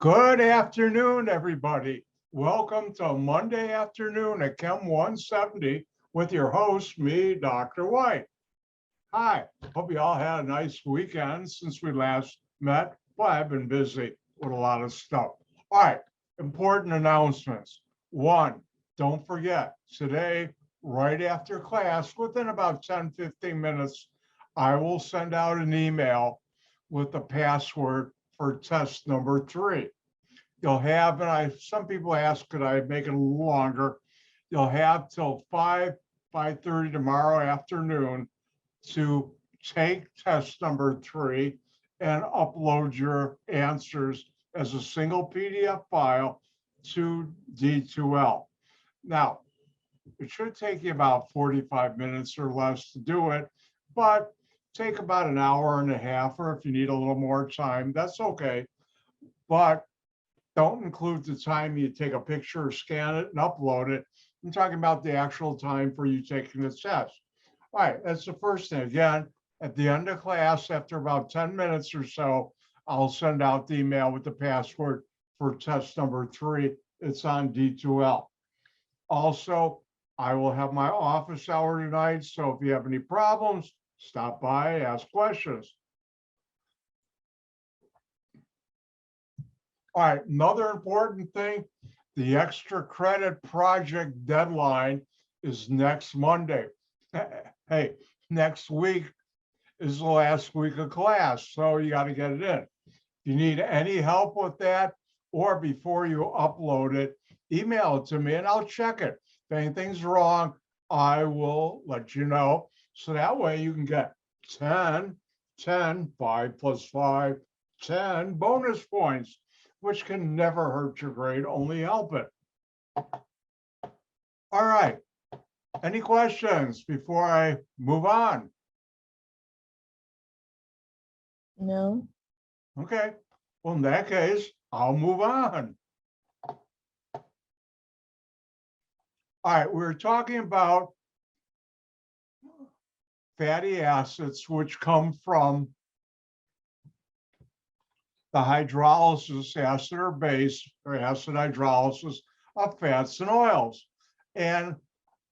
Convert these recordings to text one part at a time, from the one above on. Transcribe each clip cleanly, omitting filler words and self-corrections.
Good afternoon, everybody. Welcome to Monday afternoon at Chem 170 with your host, me, Dr. White. Hi, hope you all had a nice weekend since we last met. Well, I've been busy with a lot of stuff. All right, important announcements. One, don't forget, today, right after class, within about 10-15 minutes, I will send out an email with the password for test number 3. You'll have, and some people ask, could I make it a little longer? You'll have till 5:30 tomorrow afternoon to take test number 3 and upload your answers as a single PDF file to D2L. Now, it should take you about 45 minutes or less to do it, but take about an hour and a half, or if you need a little more time, that's okay. But don't include the time you take a picture or scan it and upload it. I'm talking about the actual time for you taking the test. All right, that's the first thing. Again, at the end of class, after about 10 minutes or so, I'll send out the email with the password for test number 3. It's on D2L. Also, I will have my office hour tonight, so if you have any problems, stop by, ask questions. All right, another important thing, the extra credit project deadline is next Monday. Hey, next week is the last week of class, so you got to get it in. If you need any help with that, or before you upload it, email it to me and I'll check it. If anything's wrong, I will let you know. So that way you can get 10, 5 plus 5, 10 bonus points, which can never hurt your grade, only help it. All right. Any questions before I move on? No. Okay. Well, in that case, I'll move on. All right, we're talking about fatty acids, which come from the hydrolysis, acid or base, or acid hydrolysis of fats and oils. And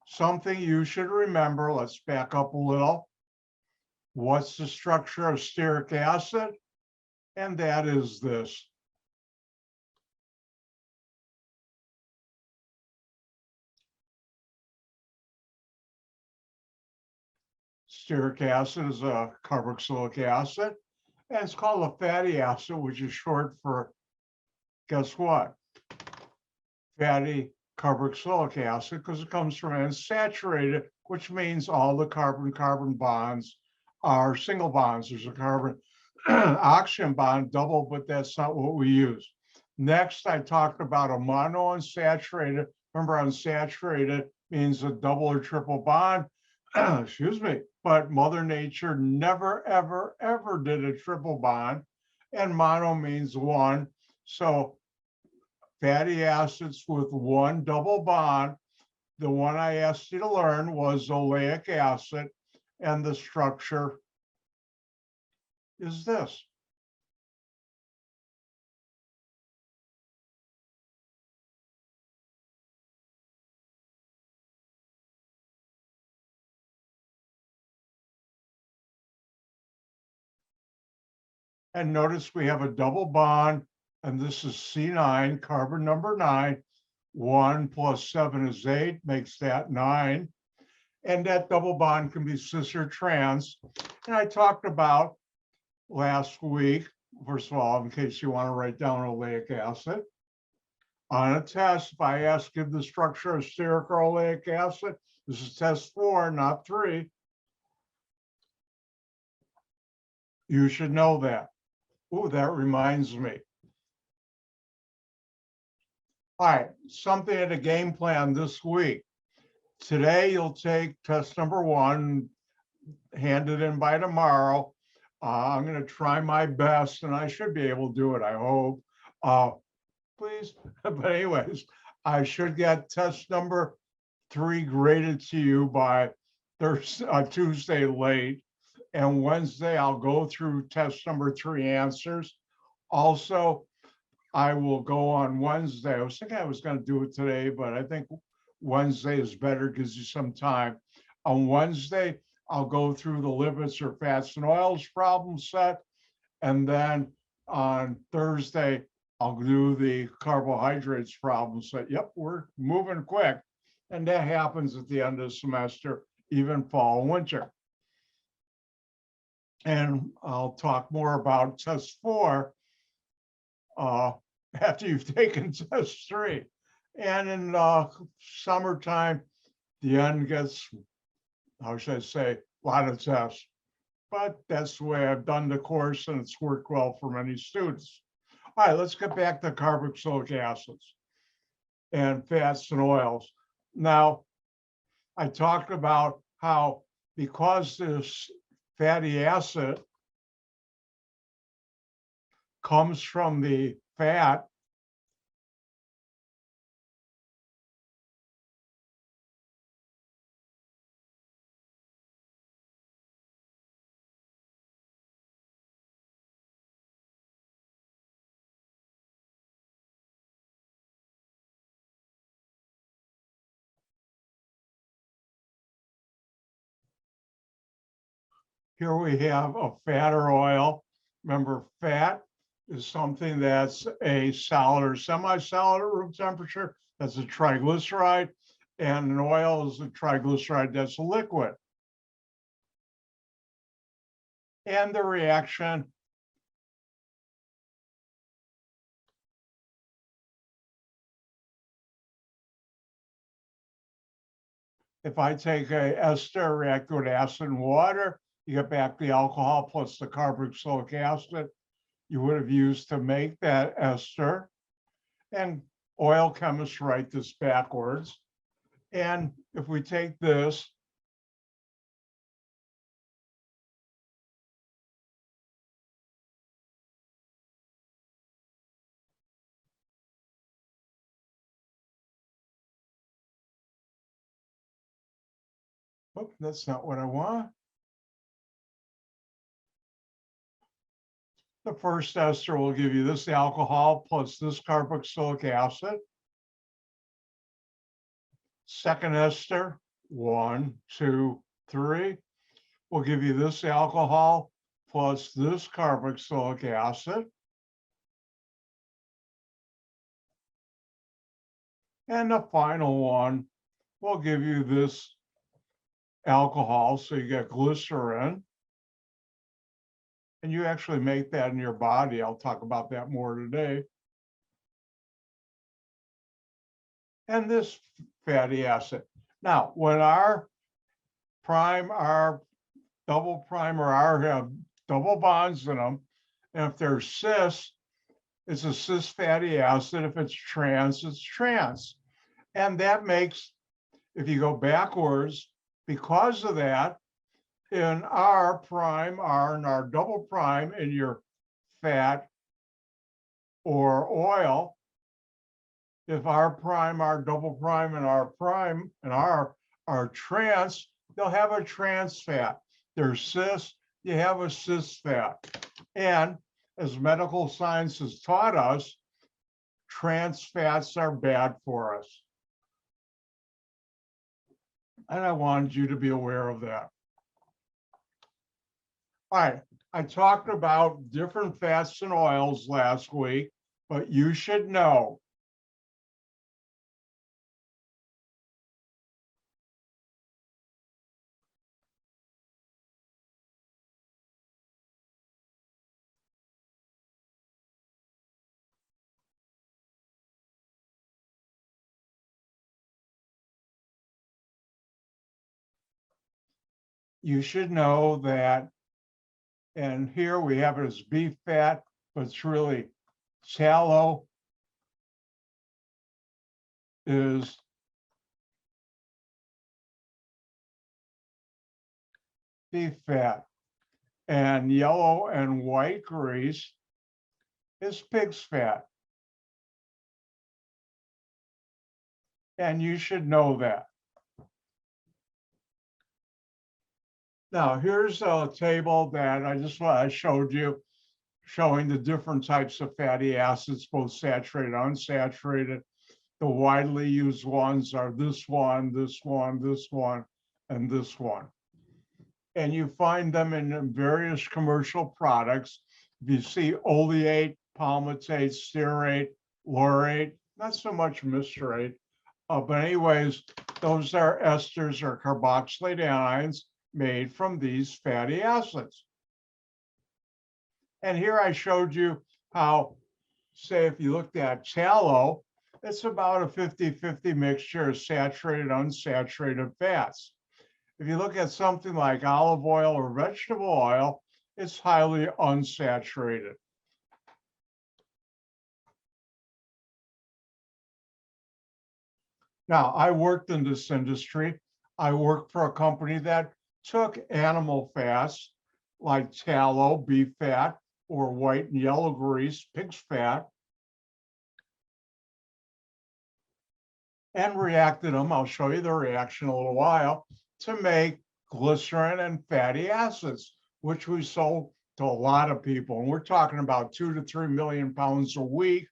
something you should remember, let's back up a little. What's the structure of stearic acid? And that is this. Stearic acid is a carboxylic acid, and it's called a fatty acid, which is short for, guess what? Fatty carboxylic acid, because it comes from unsaturated, which means all the carbon-carbon bonds are single bonds. There's a carbon oxygen bond double, but that's not what we use. Next, I talked about a monounsaturated. Remember, unsaturated means a double or triple bond. Excuse me, but Mother Nature never, ever, ever did a triple bond, and mono means one. So fatty acids with one double bond. The one I asked you to learn was oleic acid, and the structure is this. And notice we have a double bond, and this is C9, carbon number 9. 1 plus 7 is 8, makes that 9. And that double bond can be cis or trans. And I talked about last week, first of all, in case you want to write down oleic acid, on a test, if I ask you the structure of stearic or oleic acid, this is test 4, not 3. You should know that. Oh, that reminds me. All right, something at a game plan this week. Today, you'll take test number 1, hand it in by tomorrow. I'm going to try my best, and I should be able to do it, I hope. Please. But anyways, I should get test number 3 graded to you by Tuesday late. And Wednesday, I'll go through test number 3 answers. Also, I will go on Wednesday. I was thinking I was going to do it today, but I think Wednesday is better, gives you some time. On Wednesday, I'll go through the lipids or fats and oils problem set. And then on Thursday, I'll do the carbohydrates problem set. Yep, we're moving quick. And that happens at the end of the semester, even fall and winter. And I'll talk more about test 4 after you've taken test 3. And in summertime, the end gets, how should I say, a lot of tests. But that's the way I've done the course, and it's worked well for many students. All right, let's get back to carboxylic acids and fats and oils. Now, I talked about how because this fatty acid comes from the fat, here we have a fat or oil. Remember, fat is something that's a solid or semi-solid at room temperature. That's a triglyceride. And an oil is a triglyceride that's a liquid. And the reaction if I take a ester, react with acid and water, you get back the alcohol plus the carboxylic acid you would have used to make that ester. And oil chemists write this backwards. And if we take this, oh, that's not what I want. The first ester will give you this alcohol plus this carboxylic acid. Second ester, 1, 2, 3, will give you this alcohol plus this carboxylic acid. And the final one will give you this alcohol, so you get glycerin. And you actually make that in your body. I'll talk about that more today. And this fatty acid. Now, when our prime, our double prime, or R have double bonds in them, and if they're cis, it's a cis fatty acid. If it's trans, it's trans. And that makes, if you go backwards, because of that, in R prime, R and R double prime in your fat or oil, if R prime, R double prime, and R prime and R are trans, they'll have a trans fat. They're cis, you have a cis fat. And as medical science has taught us, trans fats are bad for us. And I wanted you to be aware of that. All right, I talked about different fats and oils last week, but you should know that, and here we have it as beef fat, but it's really tallow is beef fat, and yellow and white grease is pig's fat. And you should know that. Now, here's a table that I showed you, showing the different types of fatty acids, both saturated and unsaturated. The widely used ones are this one, this one, this one, and this one. And you find them in various commercial products. You see oleate, palmitate, stearate, laurate, not so much mysterate. But anyways, those are esters or carboxylate anions made from these fatty acids. And here I showed you how, say, if you looked at tallow, it's about a 50-50 mixture of saturated, unsaturated fats. If you look at something like olive oil or vegetable oil, it's highly unsaturated. Now, I worked in this industry. I worked for a company that took animal fats like tallow, beef fat, or white and yellow grease, pig's fat, and reacted them. I'll show you the reaction in a little while to make glycerin and fatty acids, which we sold to a lot of people. And we're talking about 2 to 3 million pounds a week,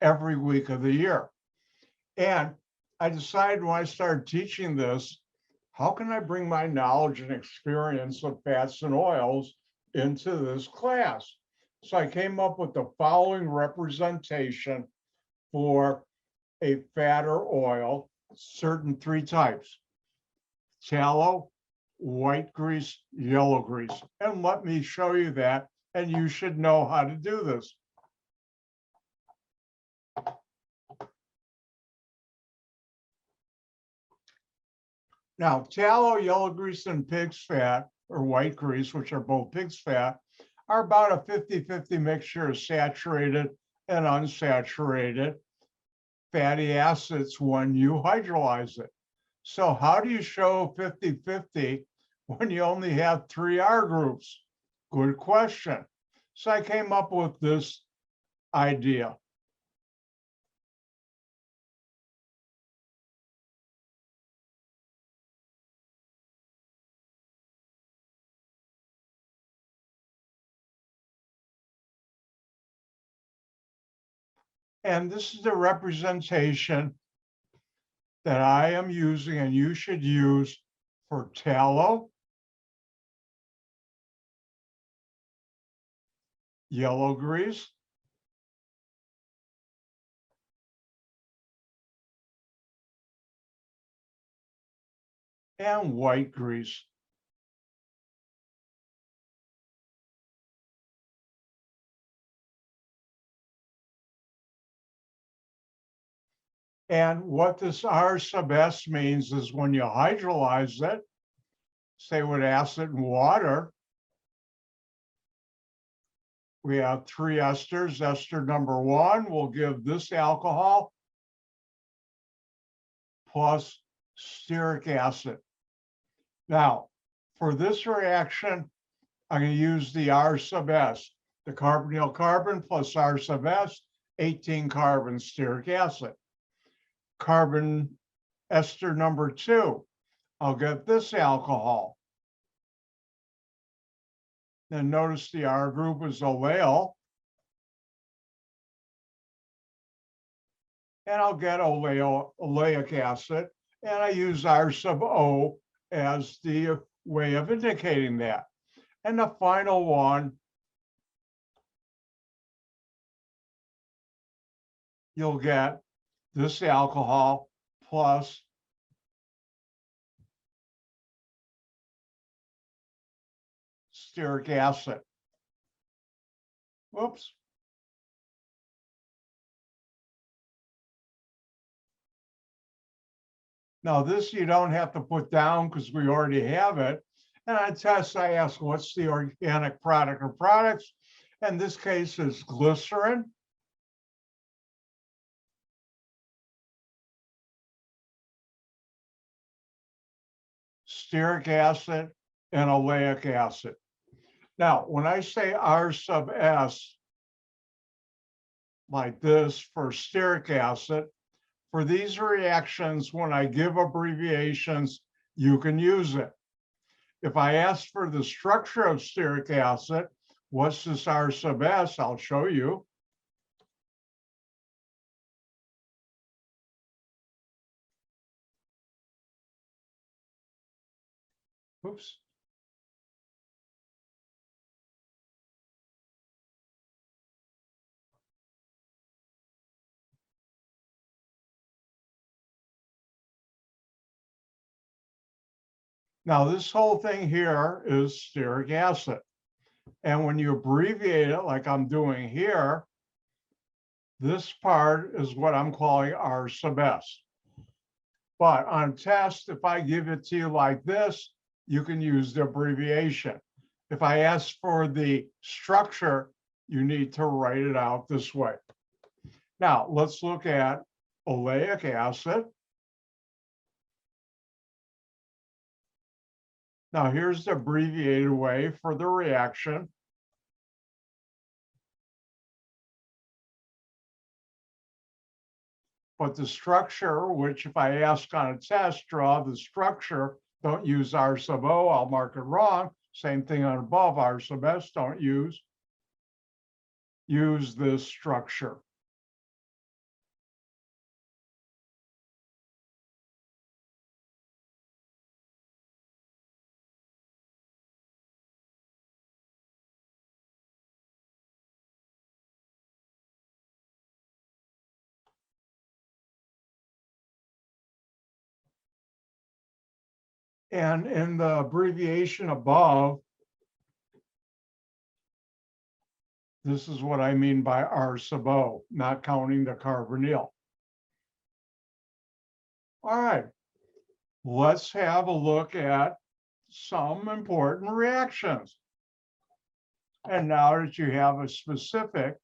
every week of the year. And I decided when I started teaching this, how can I bring my knowledge and experience of fats and oils into this class? So I came up with the following representation for a fat or oil, certain 3 types: tallow, white grease, yellow grease. And let me show you that, and you should know how to do this. Now, tallow, yellow grease, and pig's fat, or white grease, which are both pig's fat, are about a 50-50 mixture of saturated and unsaturated fatty acids when you hydrolyze it. So how do you show 50-50 when you only have 3 R groups? Good question. So I came up with this idea. And this is the representation that I am using and you should use for tallow, yellow grease, and white grease. And what this R sub S means is when you hydrolyze it, say with acid and water, we have 3 esters. Ester number 1 will give this alcohol plus stearic acid. Now, for this reaction, I'm going to use the R sub S, the carbonyl carbon plus R sub S, 18 carbon stearic acid. Carbon ester number 2, I'll get this alcohol. Then notice the R group is oleal. And I'll get oleic acid, and I use R sub O as the way of indicating that. And the final one, you'll get this alcohol plus stearic acid. Whoops. Now this you don't have to put down because we already have it. And on tests, I ask, what's the organic product or products? In this case, is glycerin, stearic acid, and oleic acid. Now, when I say R sub S, like this for stearic acid, for these reactions, when I give abbreviations, you can use it. If I ask for the structure of stearic acid, What's this R sub S? I'll show you. Oops. Now, this whole thing here is stearic acid. And when you abbreviate it like I'm doing here, this part is what I'm calling R sub S. But on test, if I give it to you like this, you can use the abbreviation. If I ask for the structure, you need to write it out this way. Now, let's look at oleic acid. Now, here's the abbreviated way for the reaction. But the structure, which if I ask on a test, draw the structure, don't use R sub O, I'll mark it wrong. Same thing on above, R sub S, don't use this structure. And in the abbreviation above, this is what I mean by R sub O, not counting the carbonyl. All right, let's have a look at some important reactions. And now that you have a specific,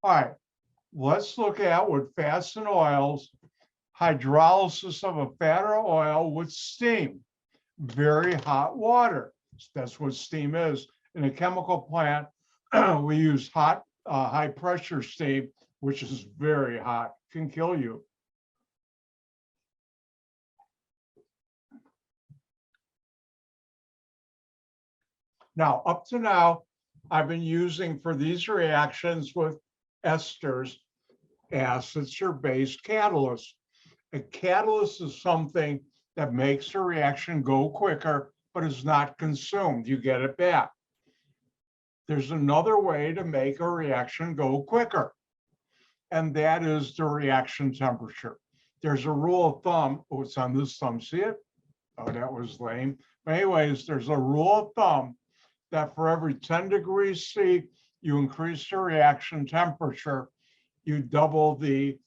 all right, let's look at with fats and oils, hydrolysis of a fat or oil with steam, very hot water. That's what steam is. In a chemical plant, we use hot, high pressure steam, which is very hot, can kill you. Now, up to now, I've been using for these reactions with esters, acids or base catalysts. A catalyst is something that makes a reaction go quicker, but is not consumed. You get it back. There's another way to make a reaction go quicker, and that is the reaction temperature. There's a rule of thumb. Oh, it's on this thumb. See it? Oh, that was lame. But anyways, there's a rule of thumb that for every 10 degrees C, you increase the reaction temperature, you double the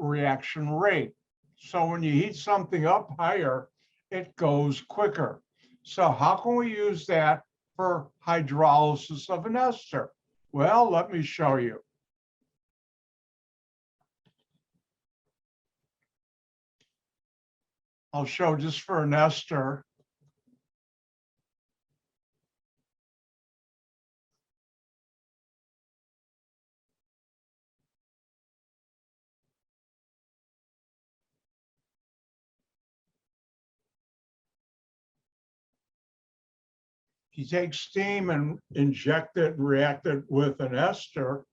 reaction rate. So when you heat something up higher, it goes quicker. So how can we use that for hydrolysis of an ester? Well, let me show you. I'll show just for an ester. You take steam and inject it, react it with an ester.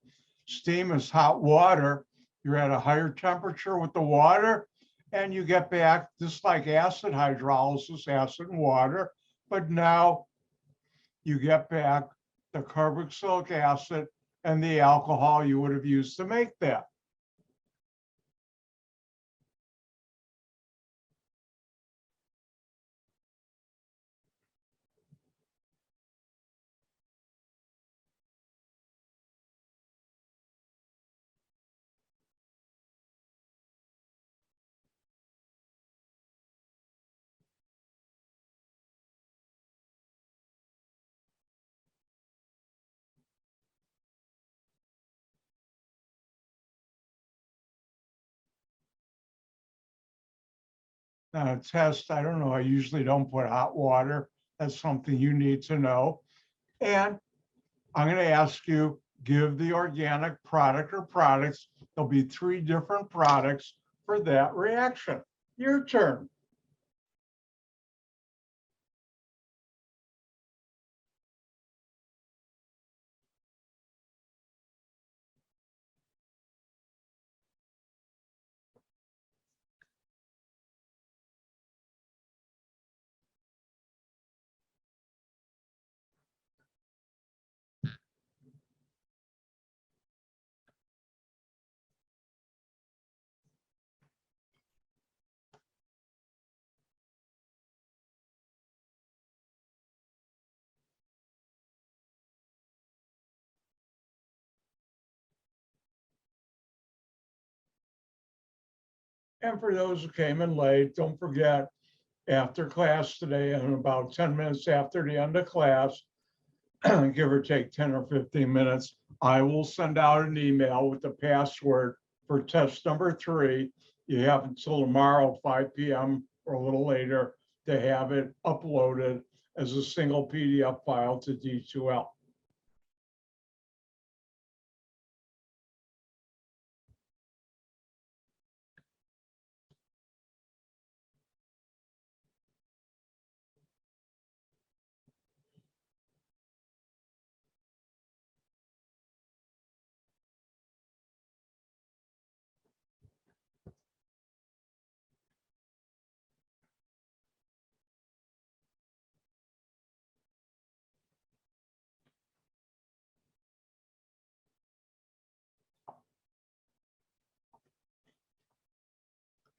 Steam is hot water. You're at a higher temperature with the water, and you get back just like acid hydrolysis, acid and water, but now you get back the carboxylic acid and the alcohol you would have used to make that. Now, test, I don't know, I usually don't put hot water. That's something you need to know. And I'm going to ask you, give the organic product or products. There'll be 3 different products for that reaction. Your turn. And for those who came in late, don't forget, after class today and about 10 minutes after the end of class, give or take 10 or 15 minutes, I will send out an email with the password for test number 3. You have until tomorrow, 5 p.m. or a little later, to have it uploaded as a single PDF file to D2L.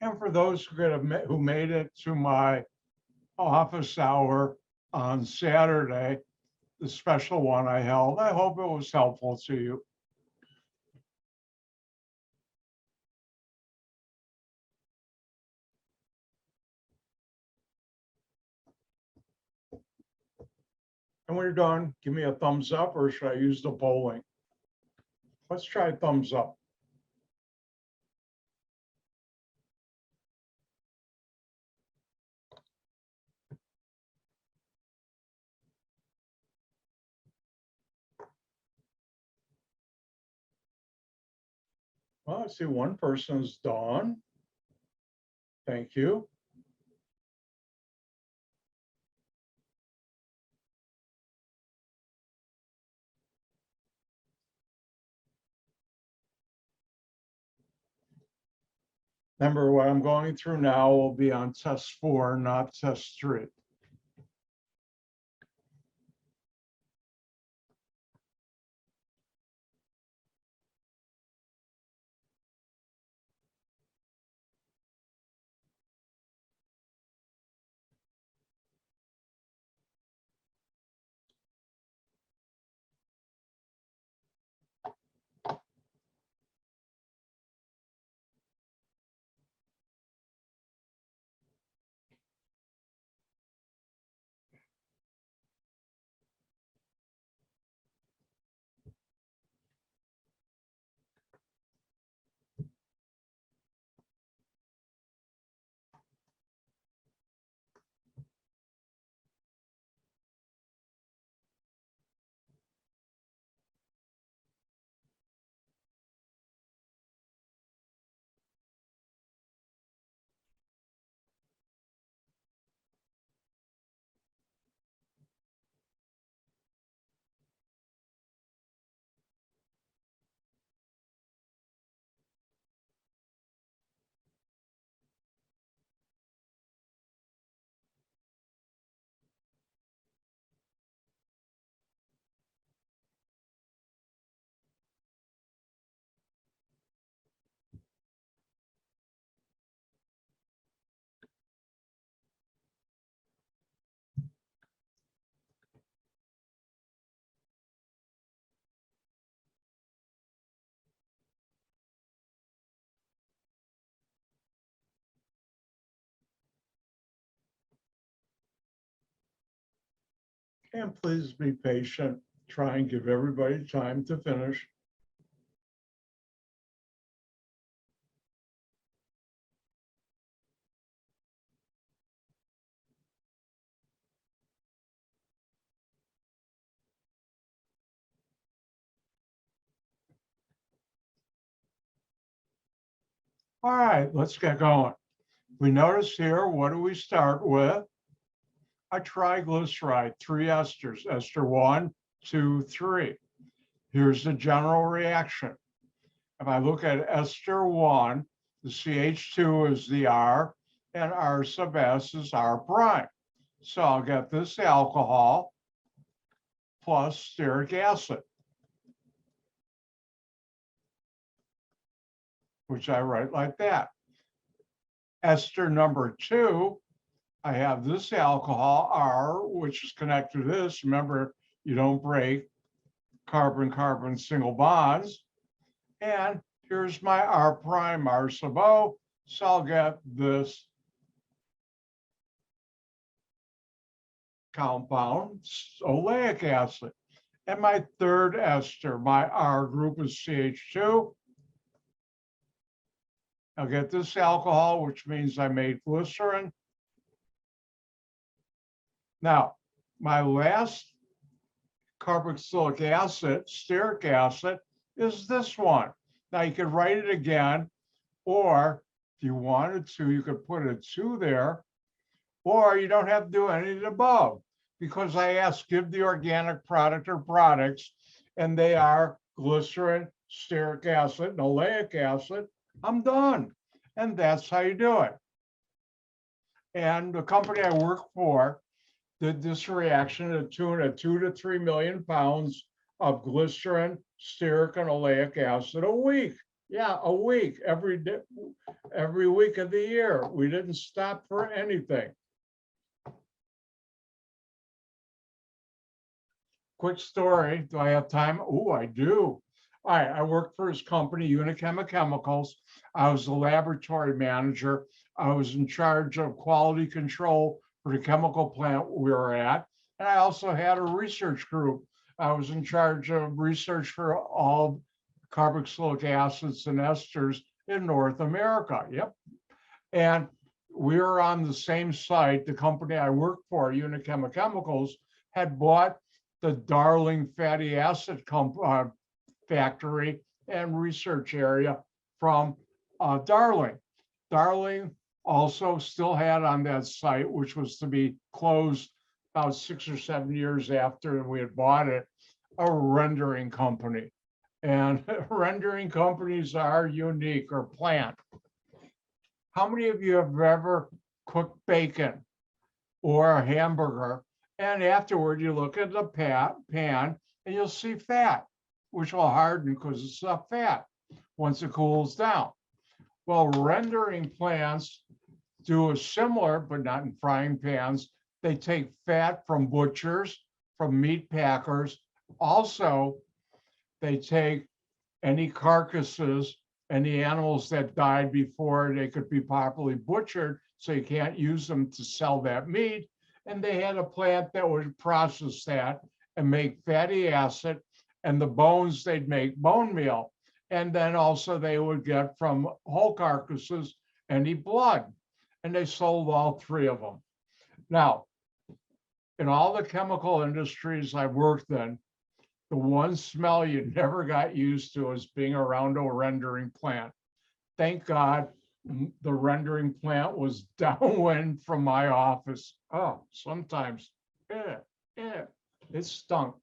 And for those who made it to my office hour on Saturday, the special one I held, I hope it was helpful to you. And when you're done, give me a thumbs up, or should I use the polling? Let's try thumbs up. Well, I see one person's done. Thank you. Remember, what I'm going through now will be on test 4, not test 3. And please be patient. Try and give everybody time to finish. All right, let's get going. We notice here, what do we start with? A triglyceride, 3 esters, ester 1, 2, 3. Here's the general reaction. If I look at ester 1, the CH2 is the R, and R sub S is R prime. So I'll get this alcohol plus stearic acid, which I write like that. Ester number 2, I have this alcohol, R, which is connected to this. Remember, you don't break carbon-carbon single bonds. And here's my R prime, R sub O, So I'll get this compound, oleic acid. And my third ester, my R group is CH2. I'll get this alcohol, which means I made glycerin. Now, my last carboxylic acid, stearic acid, is this one. Now you could write it again, or if you wanted to, you could put a 2 there, or you don't have to do any of the above, because I asked, give the organic product or products, and they are glycerin, stearic acid, and oleic acid. I'm done. And that's how you do it. And the company I work for did this reaction to the tune of 2 to 3 million pounds of glycerin, stearic, and oleic acid a week. Yeah, a week, every day, every week of the year. We didn't stop for anything. Quick story. Do I have time? Oh, I do. All right, I worked for his company, Unichem Chemicals. I was the laboratory manager. I was in charge of quality control for the chemical plant we were at. And I also had a research group. I was in charge of research for all carboxylic acids and esters in North America. Yep. And we were on the same site. The company I worked for, Unichem Chemicals, had bought the Darling fatty acid factory and research area from Darling. Darling also still had on that site, which was to be closed about 6 or 7 years after we had bought it, a rendering company. And rendering companies are unique, or plant. How many of you have ever cooked bacon or a hamburger, and afterward you look at the pan and you'll see fat, which will harden because it's not fat once it cools down? Well, rendering plants do a similar, but not in frying pans. They take fat from butchers, from meat packers. Also, they take any carcasses, any animals that died before they could be properly butchered, so you can't use them to sell that meat. And they had a plant that would process that and make fatty acid, and the bones, they'd make bone meal. And then also they would get from whole carcasses any blood. And they sold all 3 of them. Now, in all the chemical industries I've worked in, the one smell you never got used to is being around a rendering plant. Thank God the rendering plant was downwind from my office. Oh, sometimes, it stunk.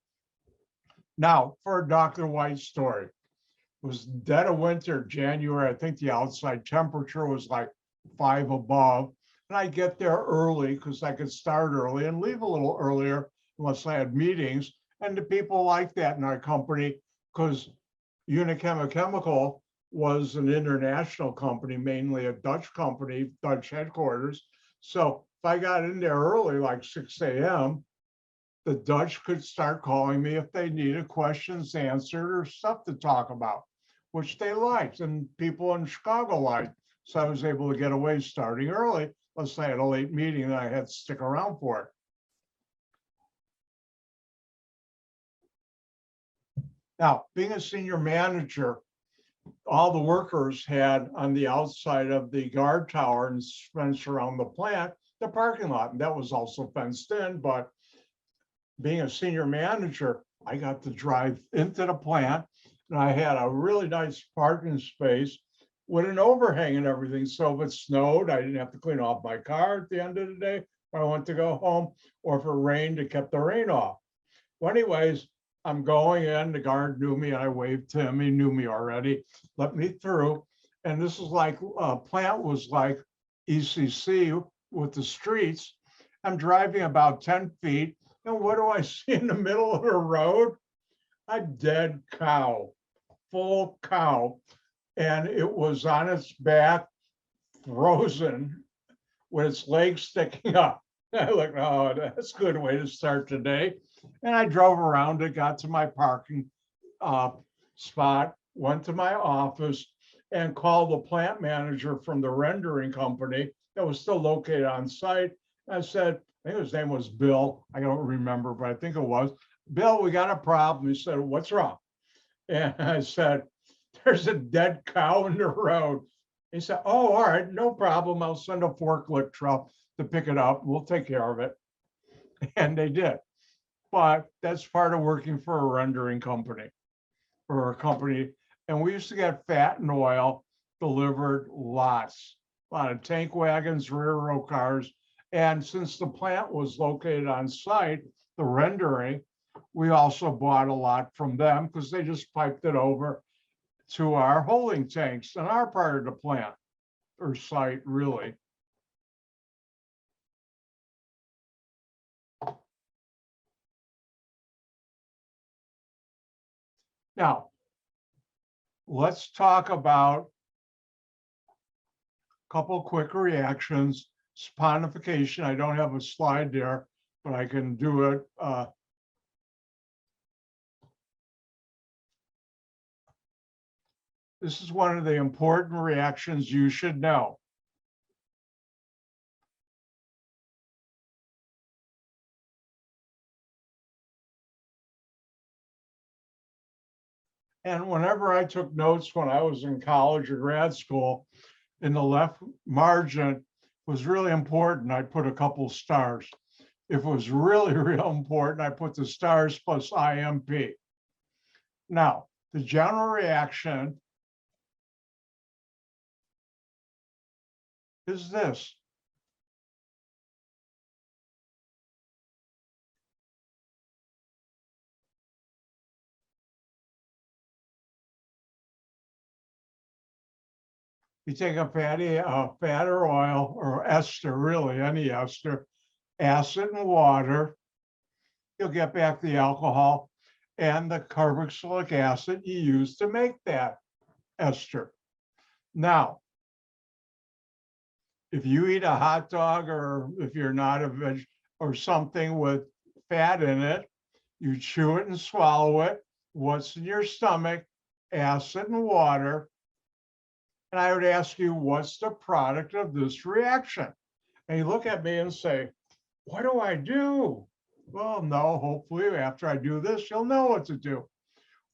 Now, for a Dr. White story, it was dead of winter, January. I think the outside temperature was like 5 above. And I get there early because I could start early and leave a little earlier unless I had meetings. And the people like that in our company, because Unichem Chemical was an international company, mainly a Dutch company, Dutch headquarters. So if I got in there early, like 6 a.m., the Dutch could start calling me if they needed questions answered or stuff to talk about, which they liked, and people in Chicago liked. So I was able to get away starting early, unless I had a late meeting and I had to stick around for it. Now, being a senior manager, all the workers had on the outside of the guard tower and fenced around the plant, the parking lot, and that was also fenced in. But being a senior manager, I got to drive into the plant, and I had a really nice parking space with an overhang and everything. So if it snowed, I didn't have to clean off my car at the end of the day if I went to go home, or if it rained, it kept the rain off. Well, anyways, I'm going in, the guard knew me, I waved to him, he knew me already, let me through. And this is like, plant was like ECC with the streets. I'm driving about 10 feet, and what do I see in the middle of the road? A dead cow, full cow. And it was on its back, frozen, with its legs sticking up. I looked, oh, that's a good way to start today. And I drove around it, got to my parking spot, went to my office, and called the plant manager from the rendering company that was still located on site. I said, I think his name was Bill. I don't remember, but I think it was. Bill, we got a problem. He said, what's wrong? And I said, there's a dead cow in the road. He said, oh, all right, no problem. I'll send a forklift truck to pick it up. We'll take care of it. And they did. But that's part of working for a rendering company or a company. And we used to get fat and oil delivered lots, a lot of tank wagons, rear row cars. And since the plant was located on site, the rendering, we also bought a lot from them because they just piped it over to our holding tanks in our part of the plant or site, really. Now, let's talk about a couple quick reactions. Saponification, I don't have a slide there, but I can do it. This is one of the important reactions you should know. And whenever I took notes when I was in college or grad school, in the left margin was really important, I put a couple stars. If it was really, real important, I put the stars plus IMP. Now, the general reaction is this. You take a fat or oil or ester, really any ester, acid and water, you'll get back the alcohol and the carboxylic acid you use to make that ester. Now, if you eat a hot dog or if you're not a veg or something with fat in it, you chew it and swallow it. What's in your stomach? Acid and water. And I would ask you, what's the product of this reaction? And you look at me and say, what do I do? Well, no, hopefully after I do this, you'll know what to do.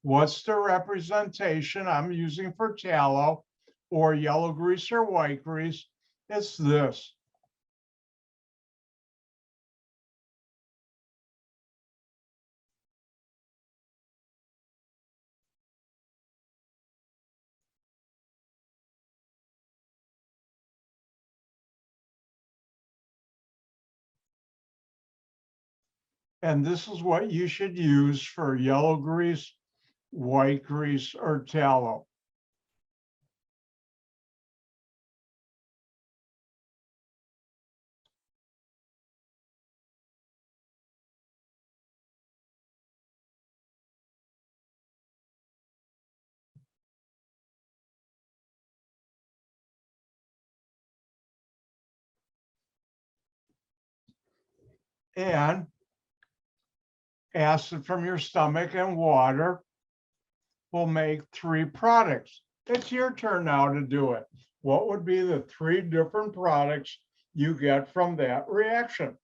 What's the representation I'm using for tallow or yellow grease or white grease? It's this. And this is what you should use for yellow grease, white grease, or tallow. And acid from your stomach and water will make 3 products. It's your turn now to do it. What would be the 3 different products you get from that reaction?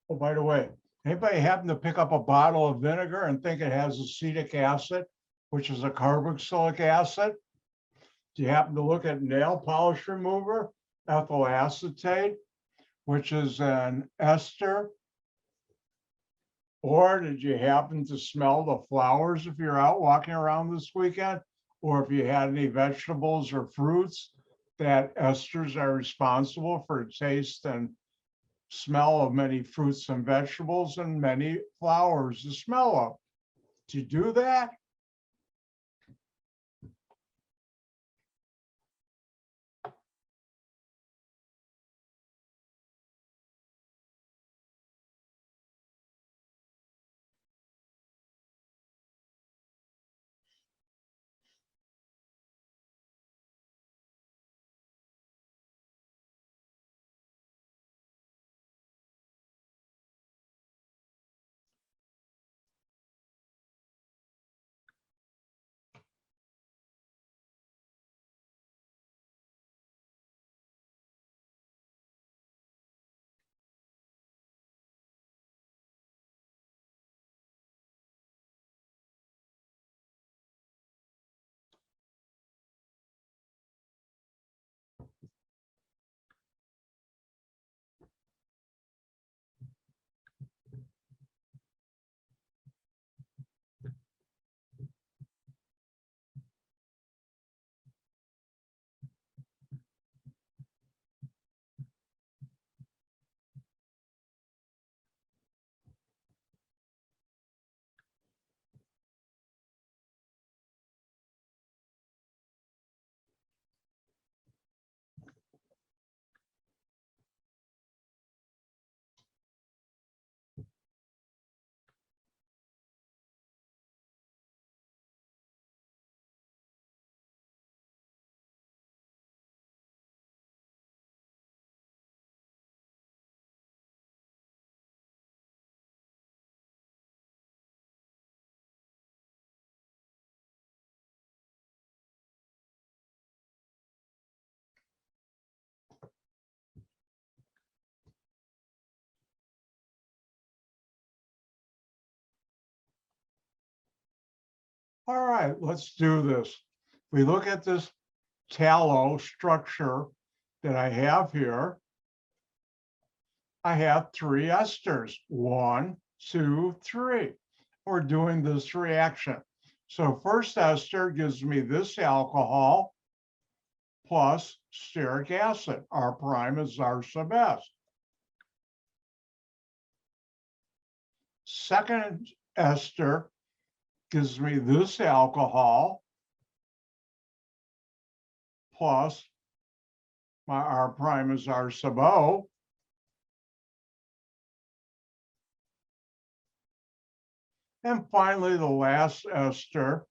Oh, by the way, anybody happen to pick up a bottle of vinegar and think it has acetic acid, which is a carboxylic acid? Do you happen to look at nail polish remover, ethyl acetate, which is an ester? Or did you happen to smell the flowers if you're out walking around this weekend? Or if you had any vegetables or fruits, that esters are responsible for taste and smell of many fruits and vegetables and many flowers to smell of. To do that, all right, let's do this. We look at this tallow structure that I have here. I have three esters, 1, 2, 3. We're doing this reaction. So first ester gives me this alcohol plus stearic acid. R prime is R sub S. Second ester gives me this alcohol plus my R prime is R sub O. And finally, the last ester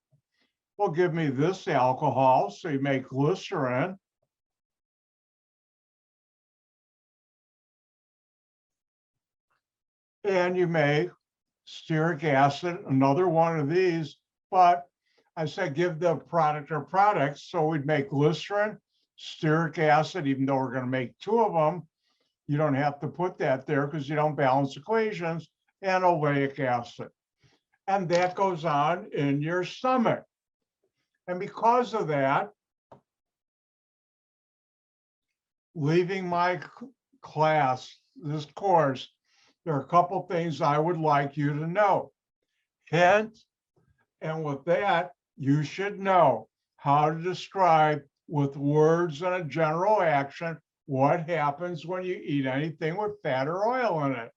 will give me this alcohol. So you make glycerin. And you make stearic acid, another one of these, but I said give the product or products. So we'd make glycerin, stearic acid, even though we're going to make 2 of them. You don't have to put that there because you don't balance equations, and oleic acid. And that goes on in your stomach. And because of that, leaving my class, this course, there are a couple things I would like you to know. Hint, and with that, you should know how to describe with words and a general action what happens when you eat anything with fat or oil in it.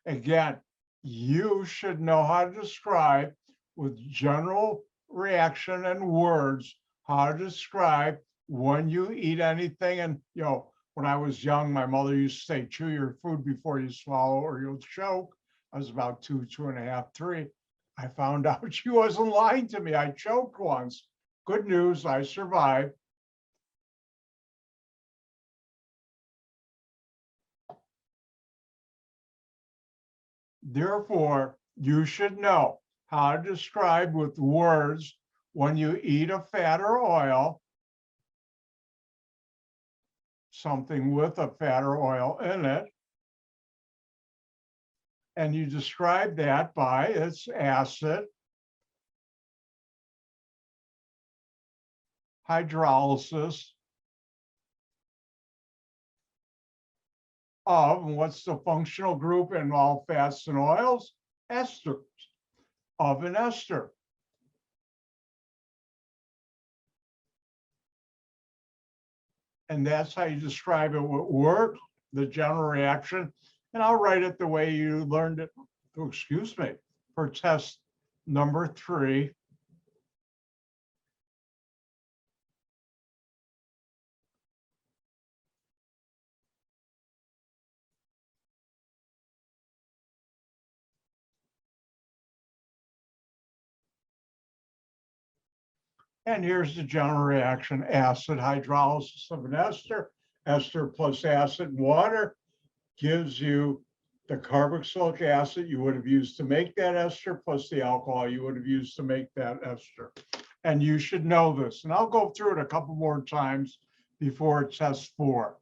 Again, you should know how to describe with general reaction and words how to describe when you eat anything. And when I was young, my mother used to say, chew your food before you swallow or you'll choke. I was about 2, 2.5, 3. I found out she wasn't lying to me. I choked once. Good news, I survived. Therefore, you should know how to describe with words when you eat a fat or oil, something with a fat or oil in it, And you describe that by its acid, hydrolysis of, and what's the functional group in all fats and oils? Esters, of an ester. And that's how you describe it with work, the general reaction. And I'll write it the way you learned it, excuse me, for test number 3. And here's the general reaction: acid hydrolysis of an ester. Ester plus acid and water gives you the carboxylic acid you would have used to make that ester, plus the alcohol you would have used to make that ester. And you should know this. And I'll go through it a couple more times before test 4.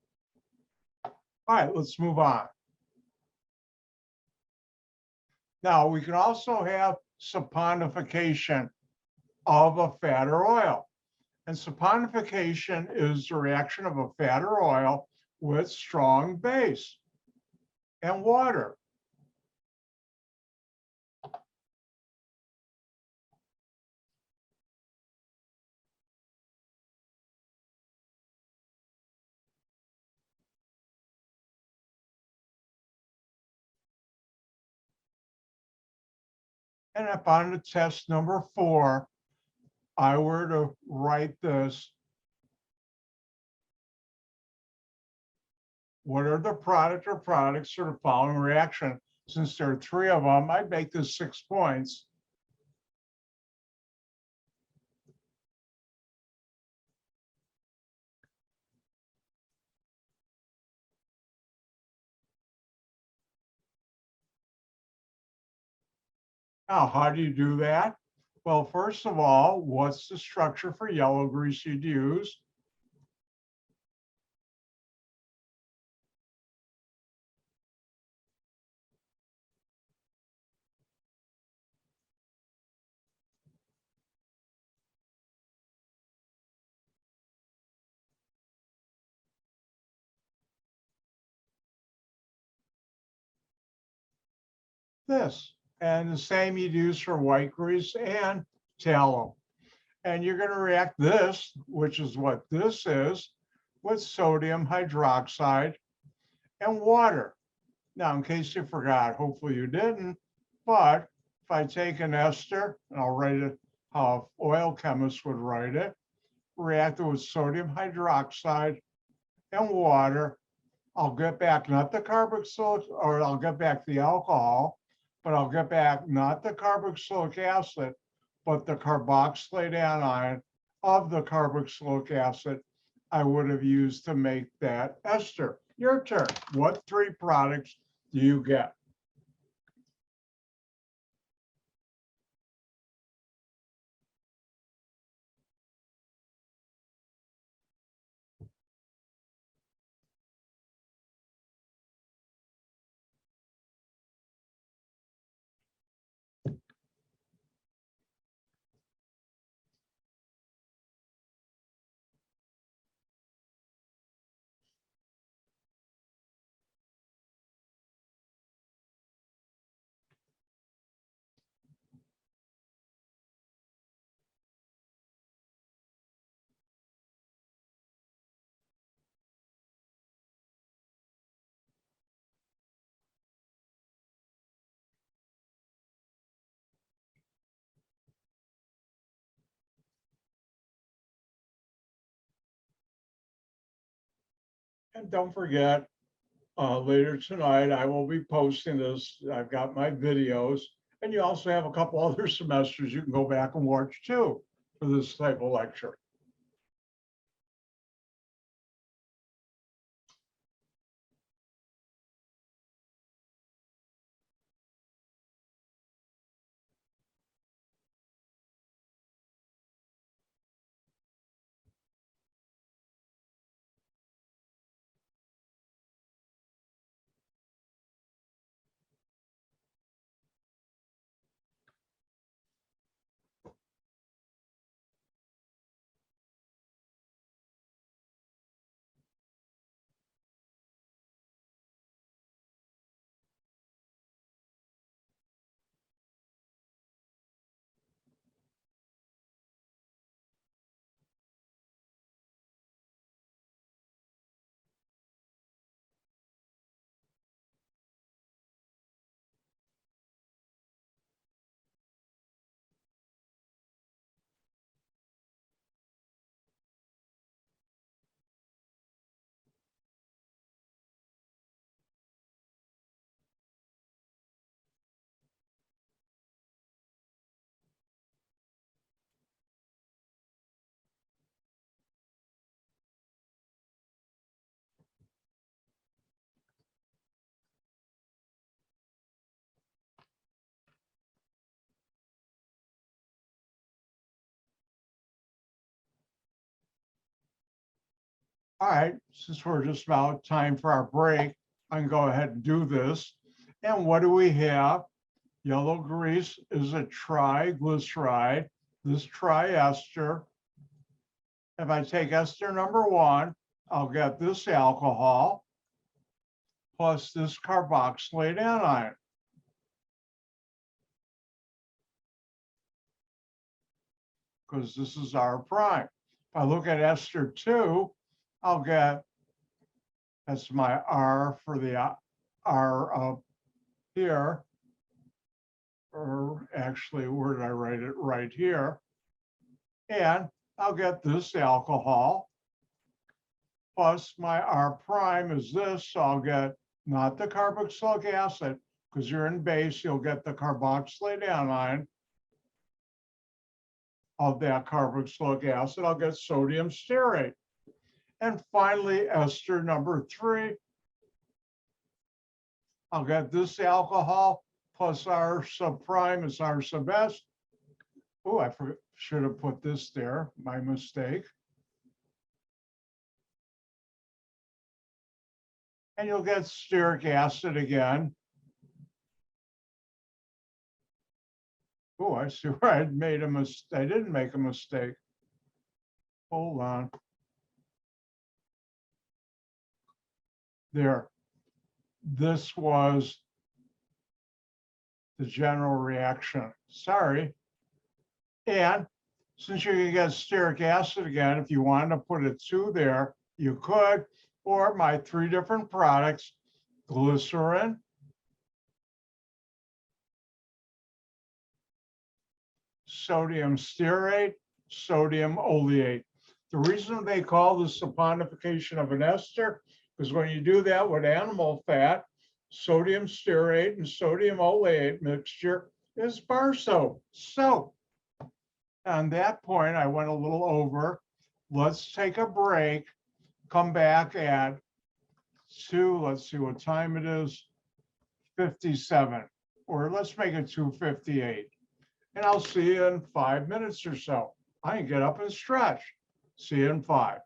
All right, let's move on. Now, we can also have saponification of a fat or oil. And saponification is the reaction of a fat or oil with strong base and water. And if on the test number 4, I were to write this, what are the product or products of the following reaction? Since there are 3 of them, I'd make this 6 points. Now, how do you do that? Well, first of all, what's the structure for yellow grease you'd use? This. And the same you'd use for white grease and tallow. And you're going to react this, which is what this is, with sodium hydroxide and water. Now, in case you forgot, hopefully you didn't, but if I take an ester, and I'll write it how an oil chemist would write it, react it with sodium hydroxide and water, I'll get back not the carboxylic, or I'll get back the alcohol, but I'll get back not the carboxylic acid, but the carboxylate anion of the carboxylic acid I would have used to make that ester. Your turn. What 3 products do you get? And don't forget, later tonight, I will be posting this. I've got my videos, and you also have a couple other semesters you can go back and watch too for this type of lecture. All right, since we're just about time for our break, I can go ahead and do this. And what do we have? Yellow grease is a triglyceride, this triester. If I take ester number 1, I'll get this alcohol plus this carboxylate anion. Because this is R prime. If I look at ester 2, I'll get, that's my R for the R up here. Or actually, where did I write it? Right here. And I'll get this alcohol plus my R prime is this. So I'll get not the carboxylic acid, because you're in base, you'll get the carboxylate anion of that carboxylic acid. I'll get sodium stearate. And finally, ester number 3, I'll get this alcohol plus R sub prime is R sub S. Oh, I should have put this there, my mistake. And you'll get stearic acid again. Oh, I see where I made a mistake. I didn't make a mistake. Hold on. There. This was the general reaction. Sorry. And since you can get stearic acid again, if you wanted to put a 2 there, you could, or my 3 different products, glycerin, sodium stearate, sodium oleate. The reason they call this saponification of an ester is when you do that with animal fat, sodium stearate and sodium oleate mixture is bar soap. So on that point, I went a little over. Let's take a break, come back at 2, let's see what time it is, 57, or let's make it 2:58. And I'll see you in 5 minutes or so. I can get up and stretch. See you in 5.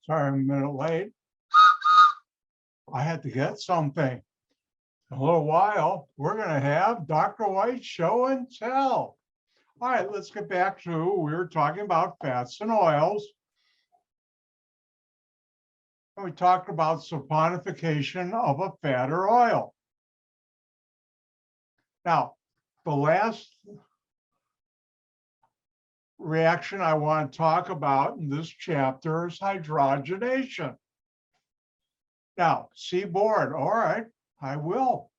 Sorry, I'm a minute late. I had to get something. In a little while, we're going to have Dr. White's show and tell. All right, let's get back to, we were talking about fats and oils. And we talked about saponification of a fat or oil. Now, the last reaction I want to talk about in this chapter is hydrogenation. Now, see board. All right, I will.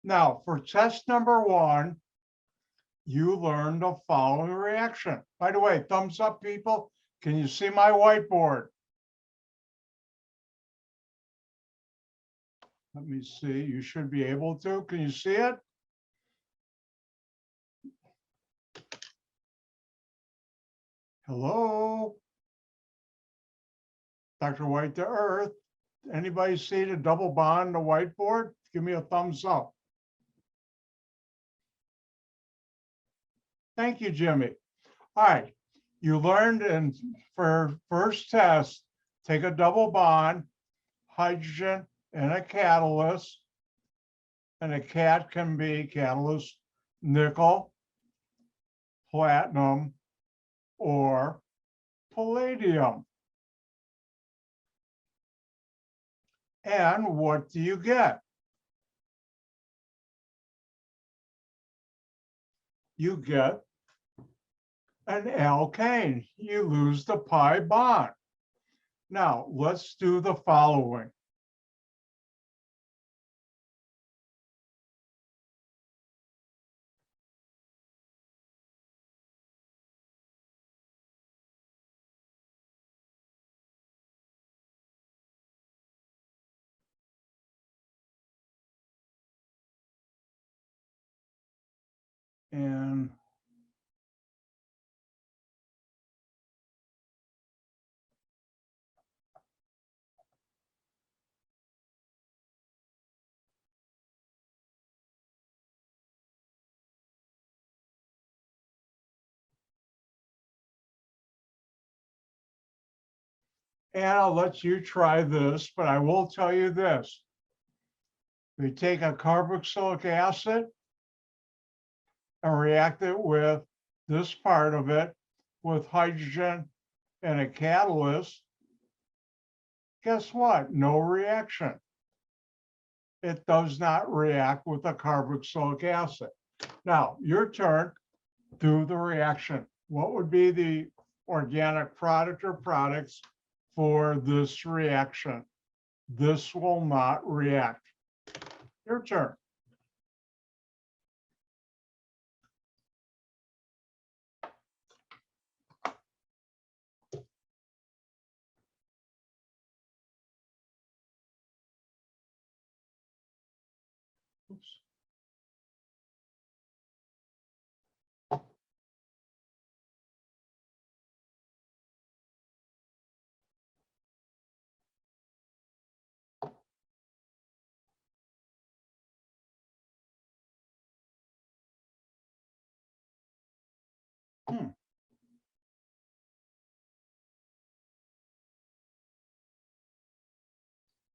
Now, for test number 1, you learned the following reaction. By the way, thumbs up, people. Can you see my whiteboard? Let me see. You should be able to. Can you see it? Hello? Dr. White to Earth. Anybody see the double bond on the whiteboard? Give me a thumbs up. Thank you, Jimmy. All right, you learned in for first test, take a double bond, hydrogen and a catalyst, and a cat can be catalyst, nickel, platinum, or palladium. And what do you get? You get an alkane. You lose the pi bond. Now, let's do the following. And I'll let you try this, but I will tell you this. We take a carboxylic acid and react it with this part of it with hydrogen and a catalyst. Guess what? No reaction. It does not react with a carboxylic acid. Now, your turn. Do the reaction. What would be the organic product or products for this reaction? This will not react. Your turn. Oops.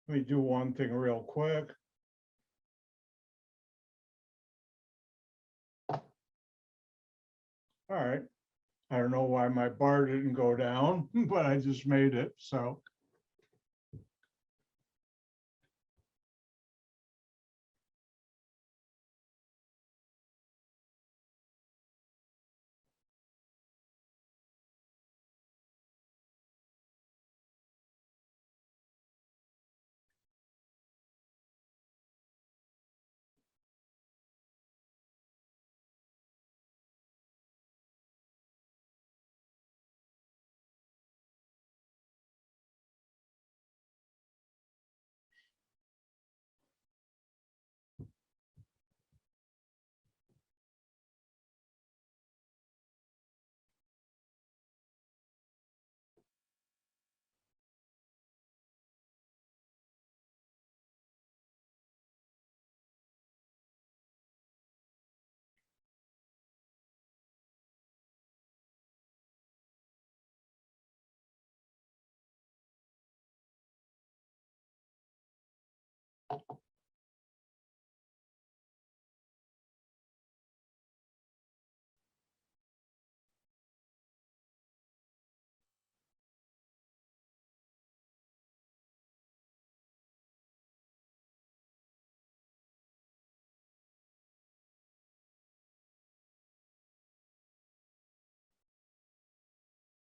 Let me do one thing real quick. All right. I don't know why my bar didn't go down, but I just made it. So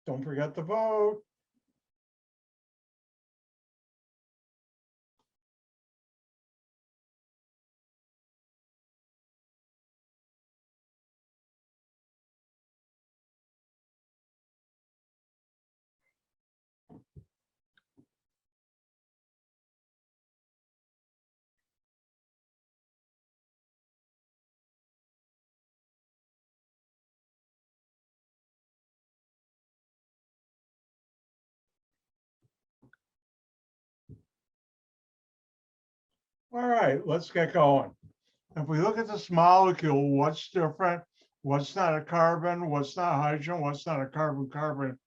Don't forget to vote. All right, let's get going. If we look at this molecule, what's different? What's not a carbon? What's not hydrogen? What's not a carbon-carbon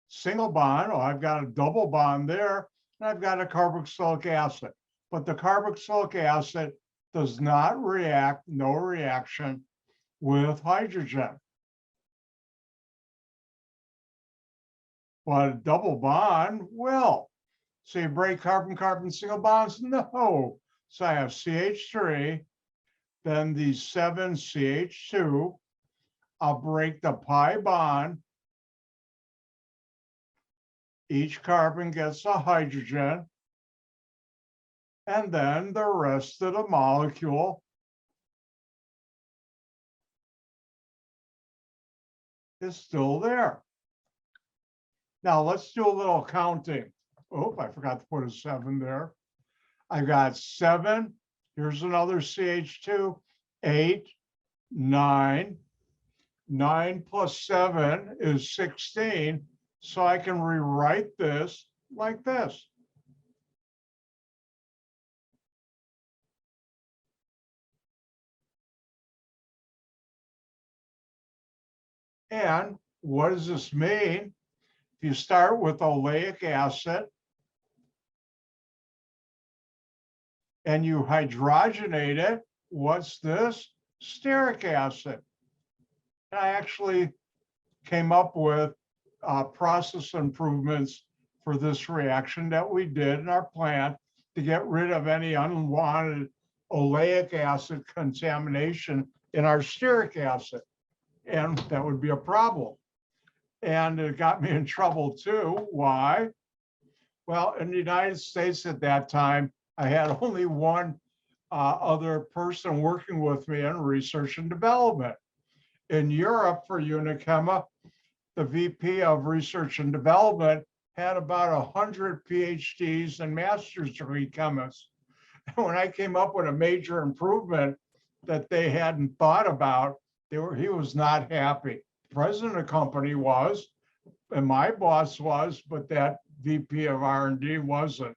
single bond? Oh, I've got a double bond there, and I've got a carboxylic acid. But the carboxylic acid does not react, no reaction with hydrogen. But a double bond will. So you break carbon-carbon single bonds? No. So I have CH3, then these 7 CH2. I'll break the pi bond. Each carbon gets a hydrogen. And then the rest of the molecule is still there. Now let's do a little counting. Oh, I forgot to put a 7 there. I got 7. Here's another CH2, 8, 9. 9 plus 7 is 16. So I can rewrite this like this. And what does this mean? If you start with oleic acid and you hydrogenate it, what's this? Stearic acid. And I actually came up with process improvements for this reaction that we did in our plant to get rid of any unwanted oleic acid contamination in our stearic acid. And that would be a problem. And it got me in trouble too. Why? Well, in the United States at that time, I had only one other person working with me in research and development. In Europe, for Unichema, the VP of research and development had about 100 PhDs and master's degree chemists. And when I came up with a major improvement that they hadn't thought about, he was not happy. The president of the company was, and my boss was, but that VP of R&D wasn't.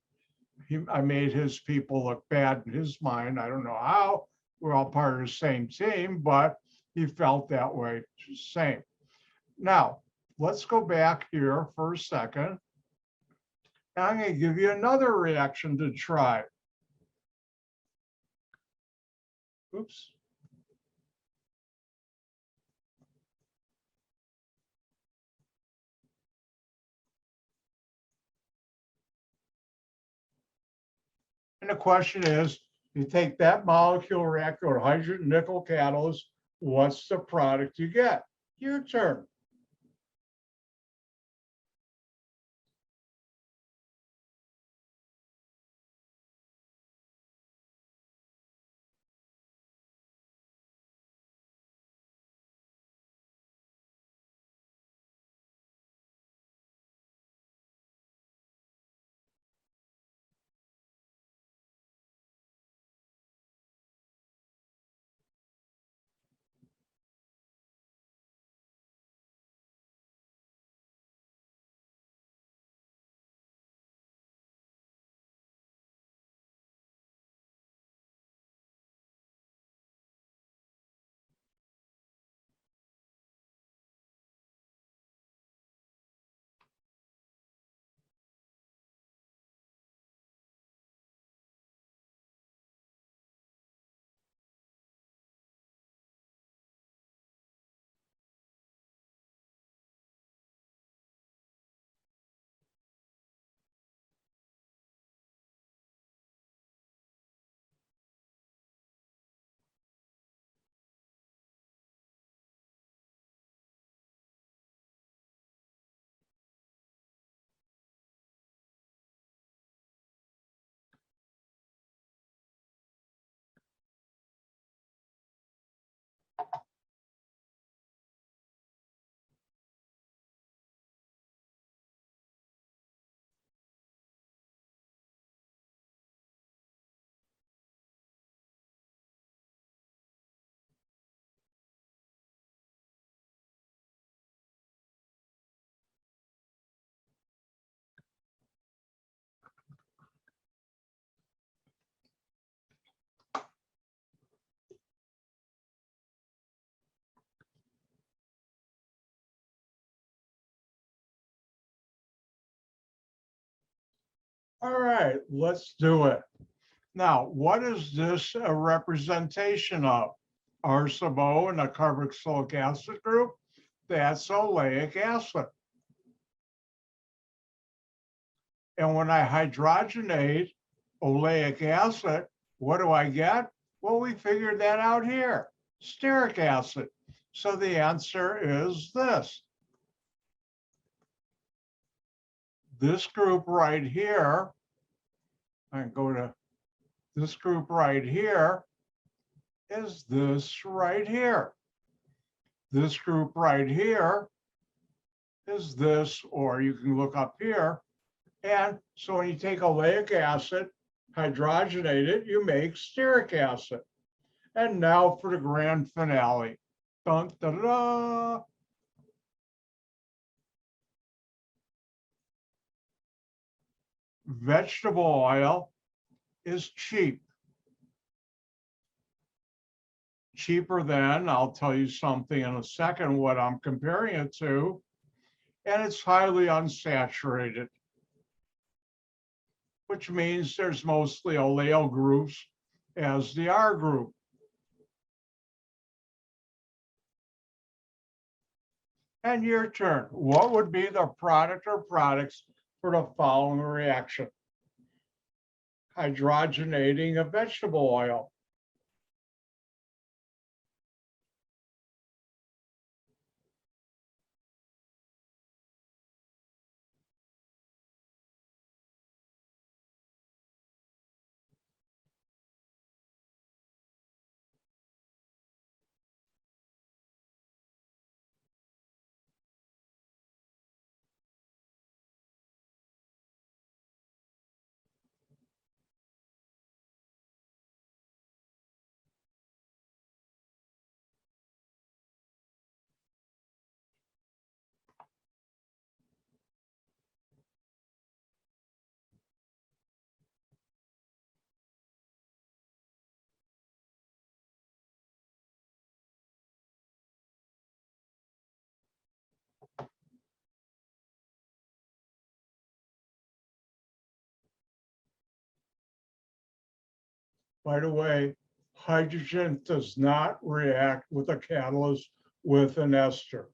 I made his people look bad in his mind. I don't know how. We're all part of the same team, but he felt that way. Same. Now, let's go back here for a second. And I'm going to give you another reaction to try. Oops. And the question is, you take that molecule, react with hydrogen nickel catalyst, what's the product you get? Your turn. right, let's do it. Now, what is this a representation of? R sub O in a carboxylic acid group? That's oleic acid. And when I hydrogenate oleic acid, what do I get? Well, we figured that out here, stearic acid. So the answer is this. This group right here, I go to this group right here, is this right here. This group right here is this, or you can look up here. And so when you take oleic acid, hydrogenate it, you make stearic acid. And now for the grand finale. Dun, da, da, da. Vegetable oil is cheap. Cheaper than, I'll tell you something in a second what I'm comparing it to, and it's highly unsaturated, which means there's mostly oleal groups as the R group. And your turn. What would be the product or products for the following reaction? Hydrogenating a vegetable oil. By the way, hydrogen does not react with a catalyst with an ester.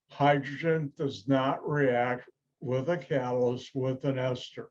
Hydrogen does not react with a catalyst with an ester.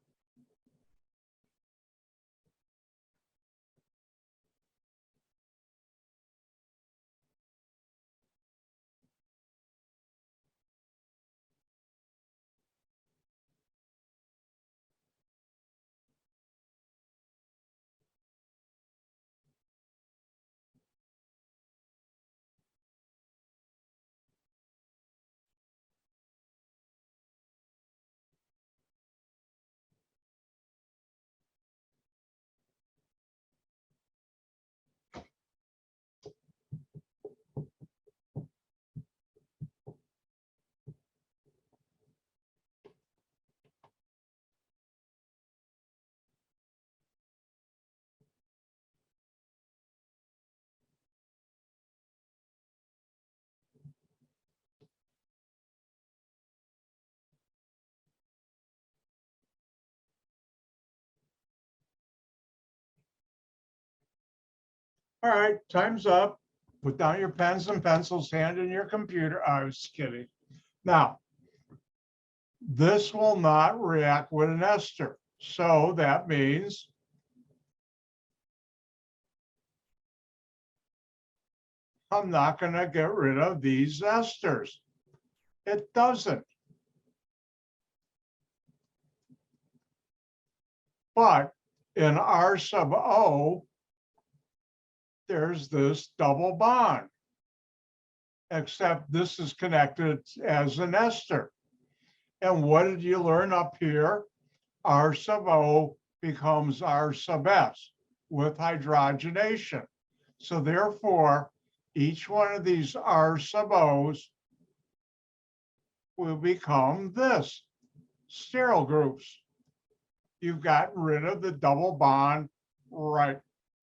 All right, time's up. Put down your pens and pencils, hand in your computer. I was kidding. Now, this will not react with an ester. So that means I'm not going to get rid of these esters. It doesn't. But in R sub O, there's this double bond, except this is connected as an ester. And what did you learn up here? R sub O becomes R sub S with hydrogenation. So therefore, each one of these R sub O's will become this, sterile groups. You've gotten rid of the double bond right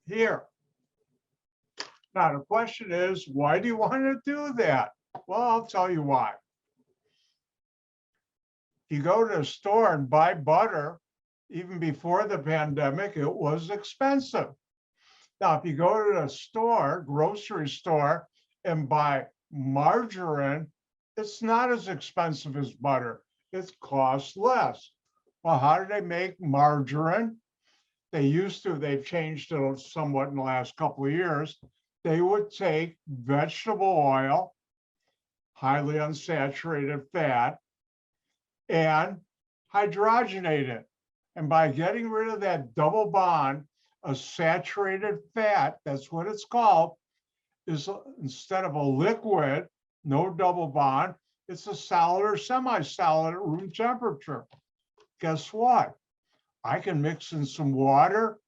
here. Now, the question is, why do you want to do that? Well, I'll tell you why. You go to the store and buy butter, even before the pandemic, it was expensive. Now, if you go to the store, grocery store, and buy margarine, it's not as expensive as butter. It costs less. Well, how do they make margarine? They used to, they've changed it somewhat in the last couple of years. They would take vegetable oil, highly unsaturated fat, and hydrogenate it. And by getting rid of that double bond of saturated fat, that's what it's called, is instead of a liquid, no double bond, it's a solid or semi-solid at room temperature. Guess what? I can mix in some water,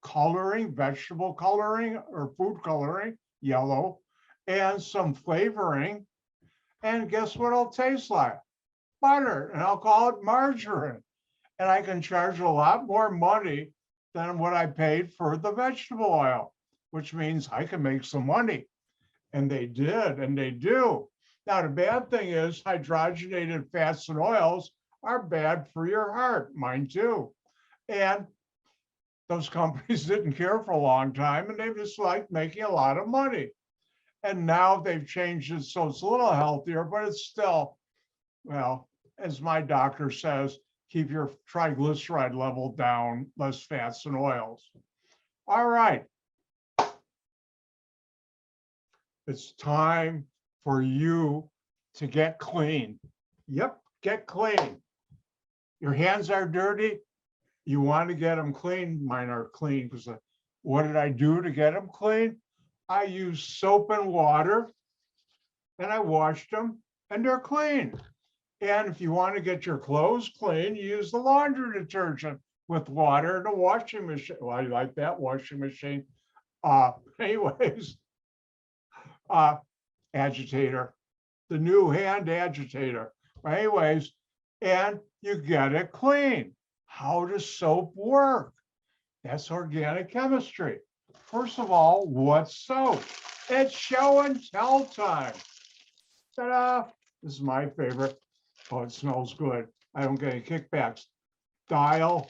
coloring, vegetable coloring or food coloring, yellow, and some flavoring. And guess what it'll taste like? Butter, and I'll call it margarine. And I can charge a lot more money than what I paid for the vegetable oil, which means I can make some money. And they did, and they do. Now, the bad thing is hydrogenated fats and oils are bad for your heart, mine too. And those companies didn't care for a long time, and they just liked making a lot of money. And now they've changed it so it's a little healthier, but it's still, well, as my doctor says, keep your triglyceride level down, less fats and oils. All right. It's time for you to get clean. Yep, get clean. Your hands are dirty. You want to get them clean. Mine are clean because what did I do to get them clean? I used soap and water and I washed them and they're clean. And if you want to get your clothes clean, you use the laundry detergent with water in the washing machine. Well, I like that washing machine. Anyways, agitator, the new hand agitator. Anyways, and you get it clean. How does soap work? That's organic chemistry. First of all, what's soap? It's show and tell time. Ta-da! This is my favorite. Oh, it smells good. I don't get any kickbacks. Dial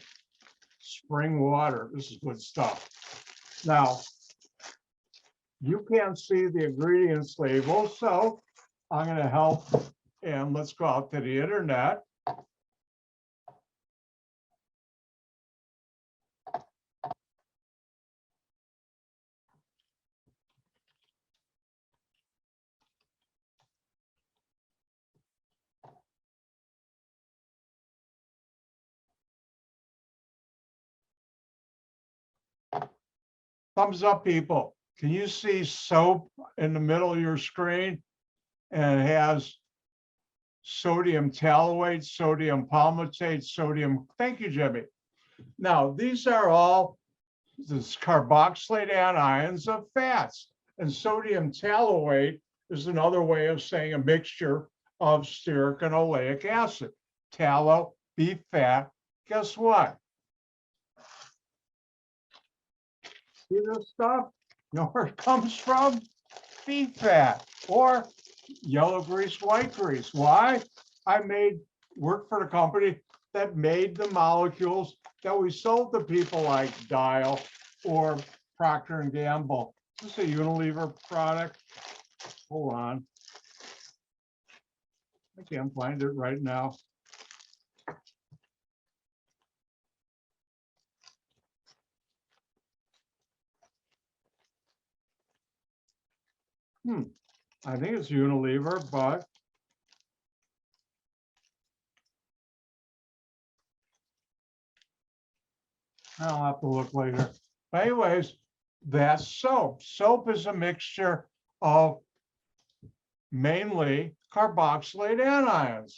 spring water. This is good stuff. Now, you can't see the ingredients label, so I'm going to help. And let's go out to the internet. Thumbs up, people. Can you see soap in the middle of your screen? And it has sodium tallowate, sodium palmitate, sodium. Thank you, Jimmy. Now, these are all this carboxylate anions of fats. And sodium tallowate is another way of saying a mixture of stearic and oleic acid. Tallow, beef fat. Guess what? See this stuff? You know where it comes from? Beef fat or yellow grease, white grease. Why? I worked for the company that made the molecules that we sold to people like Dial or Procter and Gamble. Is this a Unilever product? Hold on. I can't find it right now. I think it's Unilever, but I'll have to look later. But anyways, that's soap. Soap is a mixture of mainly carboxylate anions,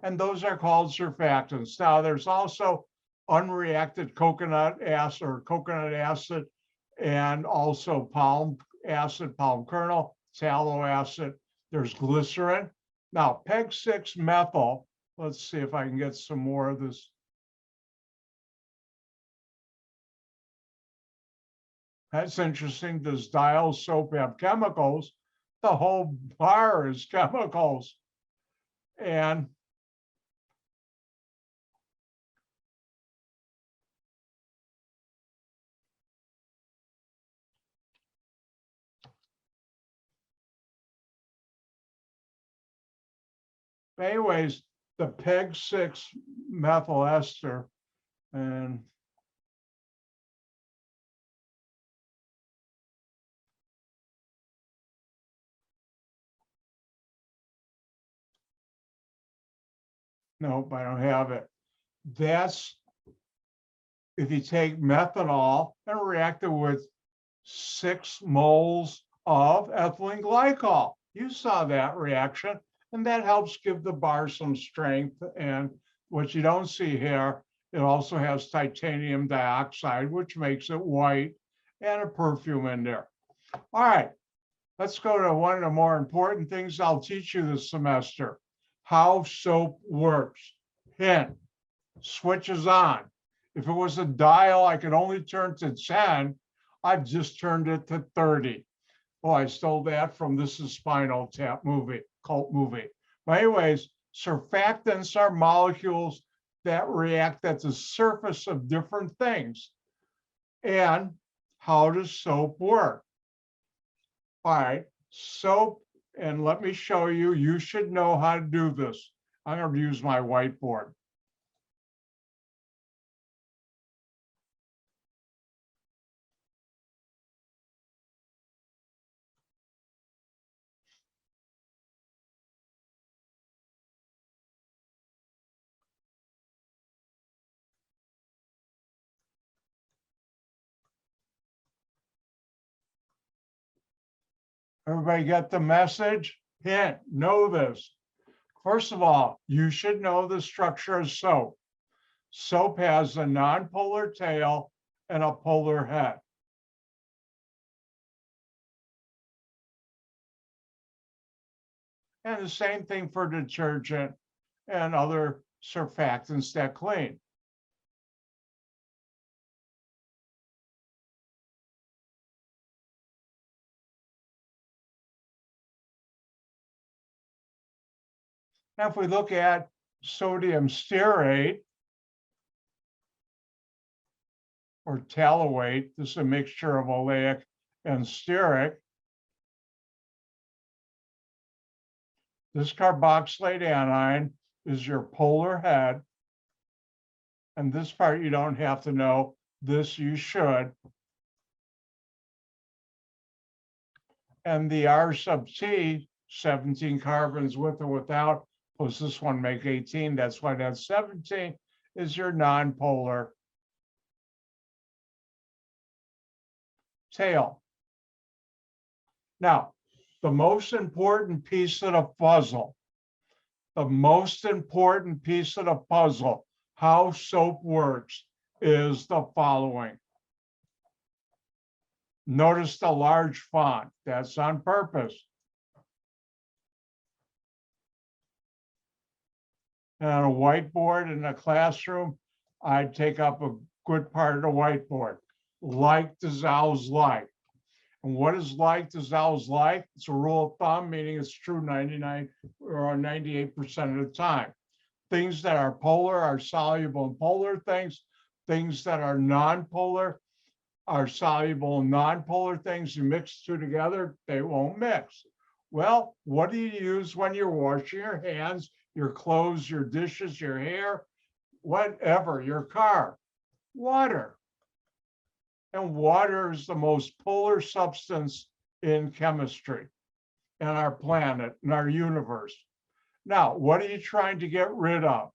and those are called surfactants. Now, there's also unreacted coconut acid, and also palm acid, palm kernel, tallow acid. There's glycerin. Now, PEG-6 methyl, let's see if I can get some more of this. That's interesting. Does Dial soap have chemicals? The whole bar is chemicals. And Anyways, the PEG-6 methyl ester, and nope, I don't have it. That's if you take methanol and react it with 6 moles of ethylene glycol. You saw that reaction, and that helps give the bar some strength. And what you don't see here, it also has titanium dioxide, which makes it white, and a perfume in there. All right, let's go to one of the more important things I'll teach you this semester, how soap works. Hint, switches on. If it was a dial I could only turn to 10, I've just turned it to 30. Oh, I stole that from This Is Spinal Tap movie, cult movie. But anyways, surfactants are molecules that react at the surface of different things. And how does soap work? All right, soap, and let me show you, you should know how to do this. I'm going to use my whiteboard. Everybody get the message? Hint, know this. First of all, you should know the structure of soap. Soap has a nonpolar tail and a polar head. And the same thing for detergent and other surfactants that clean. Now, if we look at sodium stearate or tallowate, this is a mixture of oleic and stearic. This carboxylate anion is your polar head. And this part you don't have to know. This you should. And the R sub T, 17 carbons with or without, plus this one make 18. That's why that's 17, is your nonpolar tail. Now, the most important piece of the puzzle, how soap works, is the following. Notice the large font. That's on purpose. And on a whiteboard in a classroom, I'd take up a good part of the whiteboard. Like dissolves like. And what is like dissolves like? It's a rule of thumb, meaning it's true 99 or 98% of the time. Things that are polar are soluble in polar things. Things that are nonpolar are soluble in nonpolar things. You mix two together, they won't mix. Well, what do you use when you're washing your hands, your clothes, your dishes, your hair, whatever, your car? Water. And water is the most polar substance in chemistry, in our planet, in our universe. Now, what are you trying to get rid of?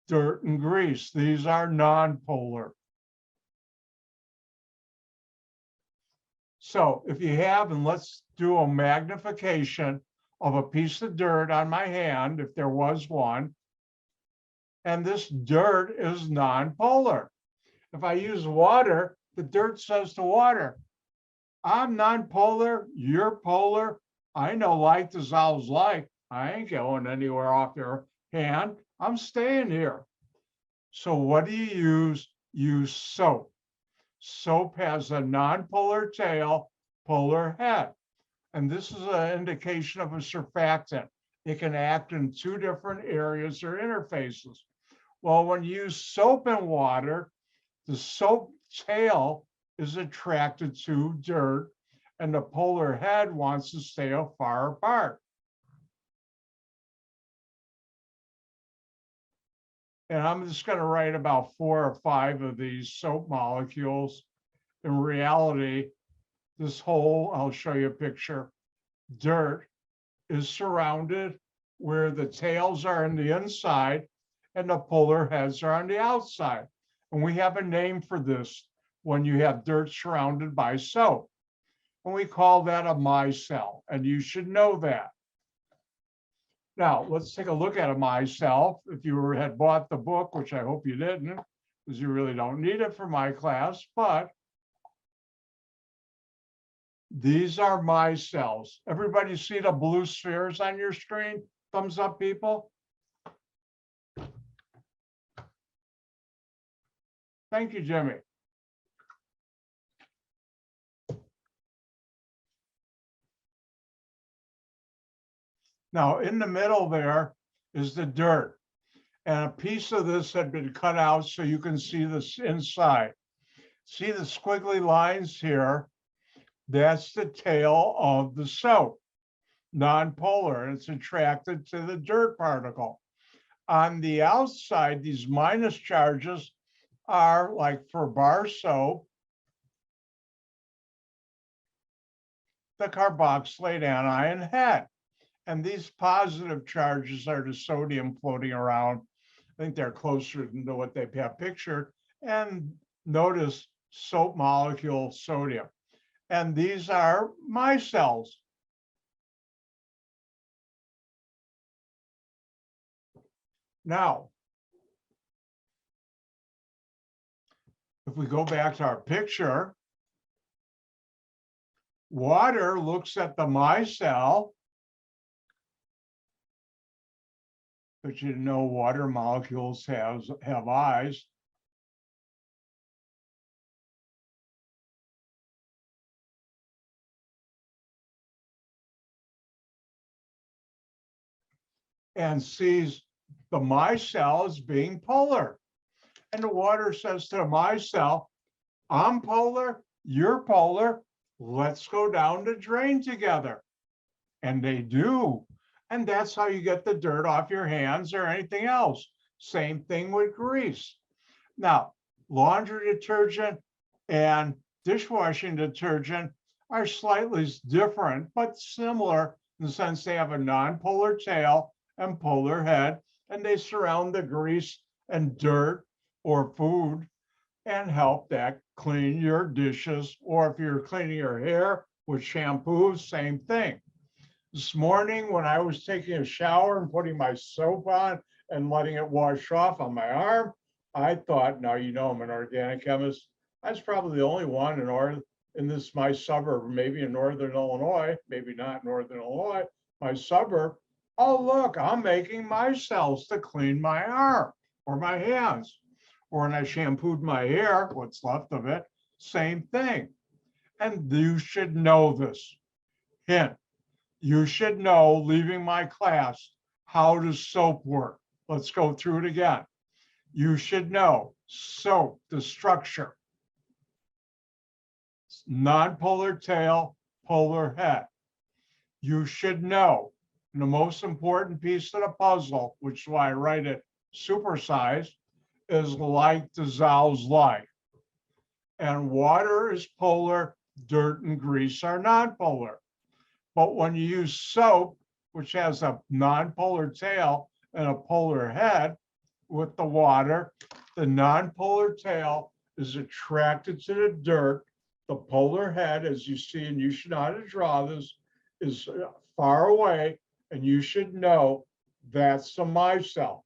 Dirt and grease. These are nonpolar. So if you have, and let's do a magnification of a piece of dirt on my hand, if there was one, and this dirt is nonpolar. If I use water, the dirt says to water, I'm nonpolar, you're polar. I know like dissolves like. I ain't going anywhere off your hand. I'm staying here. So what do you use? Use soap. Soap has a nonpolar tail, polar head. And this is an indication of a surfactant. It can act in two different areas or interfaces. Well, when you use soap and water, the soap tail is attracted to dirt, and the polar head wants to stay far apart. And I'm just going to write about 4 or 5 of these soap molecules. In reality, this whole, I'll show you a picture, dirt is surrounded where the tails are on the inside and the polar heads are on the outside. And we have a name for this when you have dirt surrounded by soap. And we call that a micelle, and you should know that. Now, let's take a look at a micelle. If you had bought the book, which I hope you didn't, because you really don't need it for my class, but these are micelles. Everybody see the blue spheres on your screen? Thumbs up, people. Thank you, Jimmy. Now, in the middle there is the dirt. And a piece of this had been cut out so you can see this inside. See the squiggly lines here? That's the tail of the soap, non-polar, and it's attracted to the dirt particle. On the outside, these minus charges are, like for bar soap, the carboxylate anion head. And these positive charges are the sodium floating around. I think they're closer to what they have pictured. And notice soap molecule sodium. And these are micelles. Now, if we go back to our picture, water looks at the micelle, but you know water molecules have eyes. And sees the micelle as being polar. And the water says to the micelle, I'm polar, you're polar, let's go down the drain together. And they do. And that's how you get the dirt off your hands or anything else. Same thing with grease. Now, laundry detergent and dishwashing detergent are slightly different, but similar in the sense they have a non-polar tail and polar head, and they surround the grease and dirt or food and help that clean your dishes. Or if you're cleaning your hair with shampoo, same thing. This morning, when I was taking a shower and putting my soap on and letting it wash off on my arm, I thought, now you know I'm an organic chemist. I was probably the only one in this my suburb, maybe in northern Illinois, maybe not northern Illinois, my suburb. Oh, look, I'm making micelles to clean my arm or my hands. Or when I shampooed my hair, what's left of it, same thing. And you should know this. Hint. You should know, leaving my class, how does soap work? Let's go through it again. You should know soap, the structure. Non-polar tail, polar head. You should know, and the most important piece of the puzzle, which is why I write it supersized, is like dissolves like. And water is polar, dirt and grease are non-polar. But when you use soap, which has a non-polar tail and a polar head with the water, the non-polar tail is attracted to the dirt. The polar head, as you see, and you should know how to draw this, is far away, and you should know that's the micelle.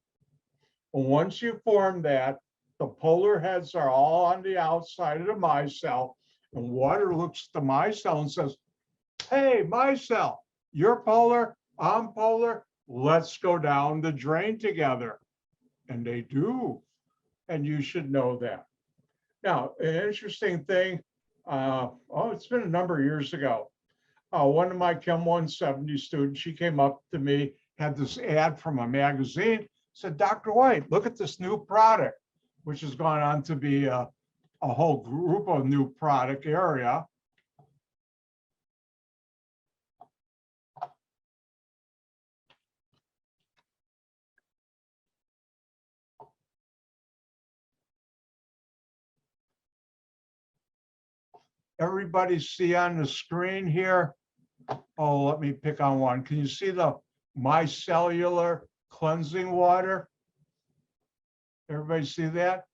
And once you form that, the polar heads are all on the outside of the micelle, and water looks at the micelle and says, hey, micelle, you're polar, I'm polar, let's go down the drain together. And they do, and you should know that. Now, an interesting thing, it's been a number of years ago. One of my Chem 170 students, she came up to me, had this ad from a magazine, said, Dr. White, look at this new product, which has gone on to be a a whole group of new product area. Everybody see on the screen here? Oh, let me pick on one. Can you see the micellar cleansing water? Everybody see that?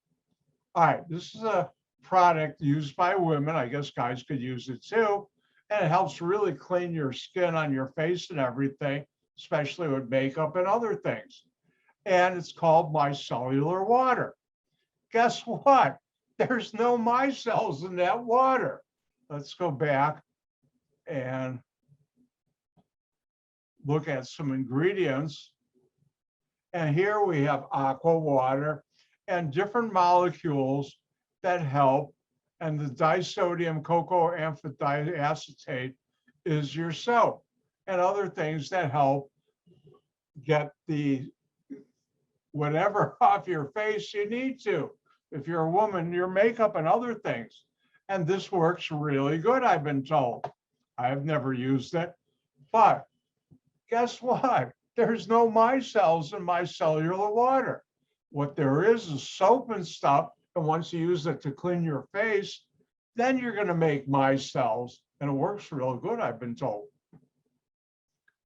All right, this is a product used by women. I guess guys could use it too. And it helps really clean your skin on your face and everything, especially with makeup and other things. And it's called micellar water. Guess what? There's no micelles in that water. Let's go back and look at some ingredients. And here we have aqua water and different molecules that help. And the disodium cocoamphothioacetate is your soap, and other things that help get the whatever off your face you need to. If you're a woman, your makeup and other things. And this works really good, I've been told. I've never used it, but guess what? There's no micelles in micellar water. What there is soap and stuff, and once you use it to clean your face, then you're going to make micelles, and it works real good, I've been told.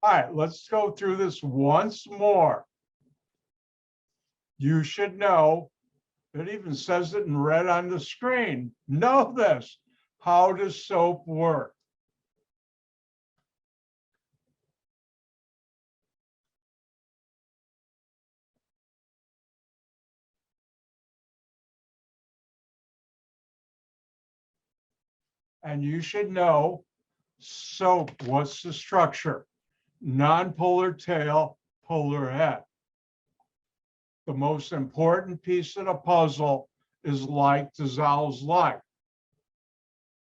All right, let's go through this once more. You should know, it even says it in red on the screen. Know this. How does soap work? And you should know soap, what's the structure? Non-polar tail, polar head. The most important piece of the puzzle is like dissolves like.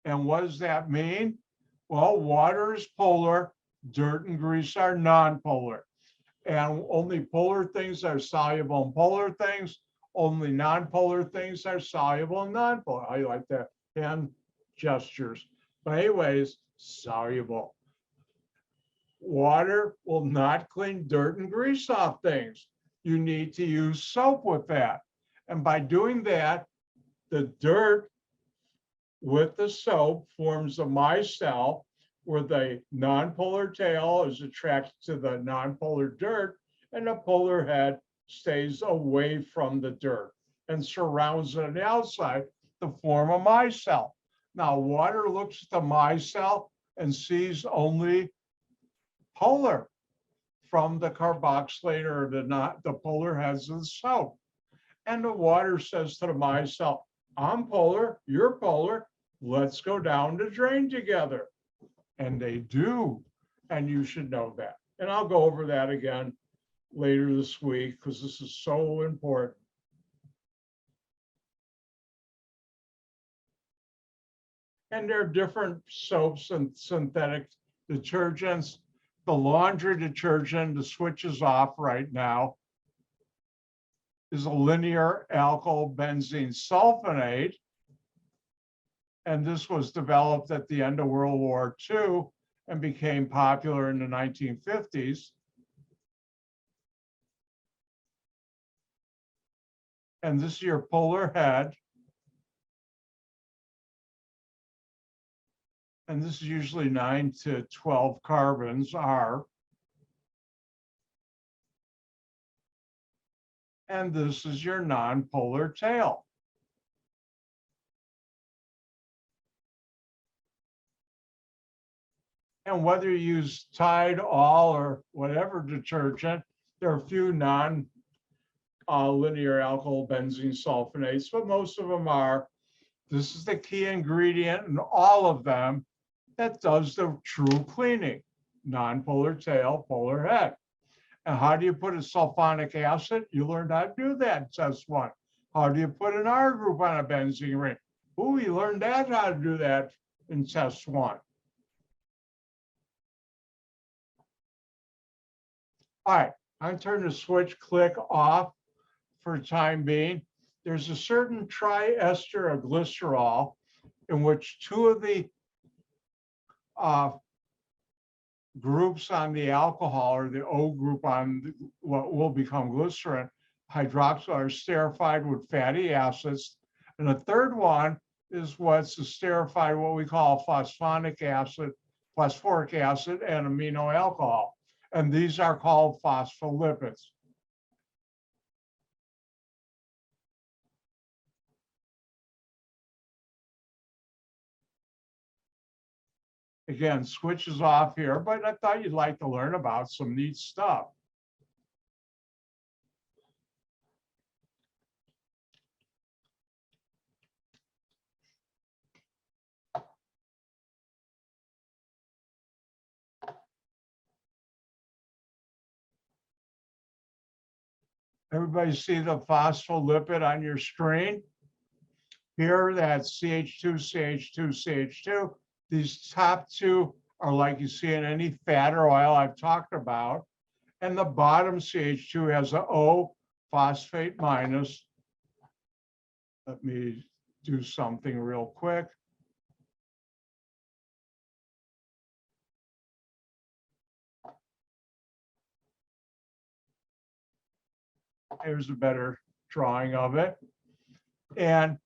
And what does that mean? Well, water is polar, dirt and grease are non-polar. And only polar things are soluble in polar things, only non-polar things are soluble in non-polar. I like that hand gestures. But anyways, soluble. Water will not clean dirt and grease off things. You need to use soap with that. And by doing that, the dirt with the soap forms a micelle where the non-polar tail is attracted to the non-polar dirt and the polar head stays away from the dirt and surrounds it on the outside to form a micelle. Now, water looks at the micelle and sees only polar from the carboxylate or the polar heads of the soap. And the water says to the micelle, I'm polar, you're polar, let's go down the drain together. And they do, and you should know that. And I'll go over that again later this week because this is so important. And there are different soaps and synthetic detergents. The laundry detergent, the switch is off right now, is a linear alkyl benzene sulfonate. And this was developed at the end of World War II and became popular in the 1950s. And this is your polar head. And this is usually 9 to 12 carbons are. And this is your non-polar tail. And whether you use Tide, All, or whatever detergent, there are a few non-linear alkyl benzene sulfonates, but most of them are. This is the key ingredient in all of them that does the true cleaning. Non-polar tail, polar head. And how do you put a sulfonic acid? You learned how to do that in test 1. How do you put an R group on a benzene ring? Ooh, you learned that how to do that in test 1. All right, I'm turning the switch click off for the time being. there's a certain triester of glycerol in which two of the groups on the alcohol, or the O group on what will become glycerin, hydroxyl, are esterified with fatty acids. And the third one is what's esterified, what we call phosphoric acid, and amino alcohol. And these are called phospholipids. Again, switches off here, but I thought you'd like to learn about some neat stuff. Everybody see the phospholipid on your screen? Here, that's CH2, CH2, CH2. These top two are like you see in any fat or oil I've talked about. And the bottom CH2 has an O phosphate minus. Let me do something real quick. Here's a better drawing of it. And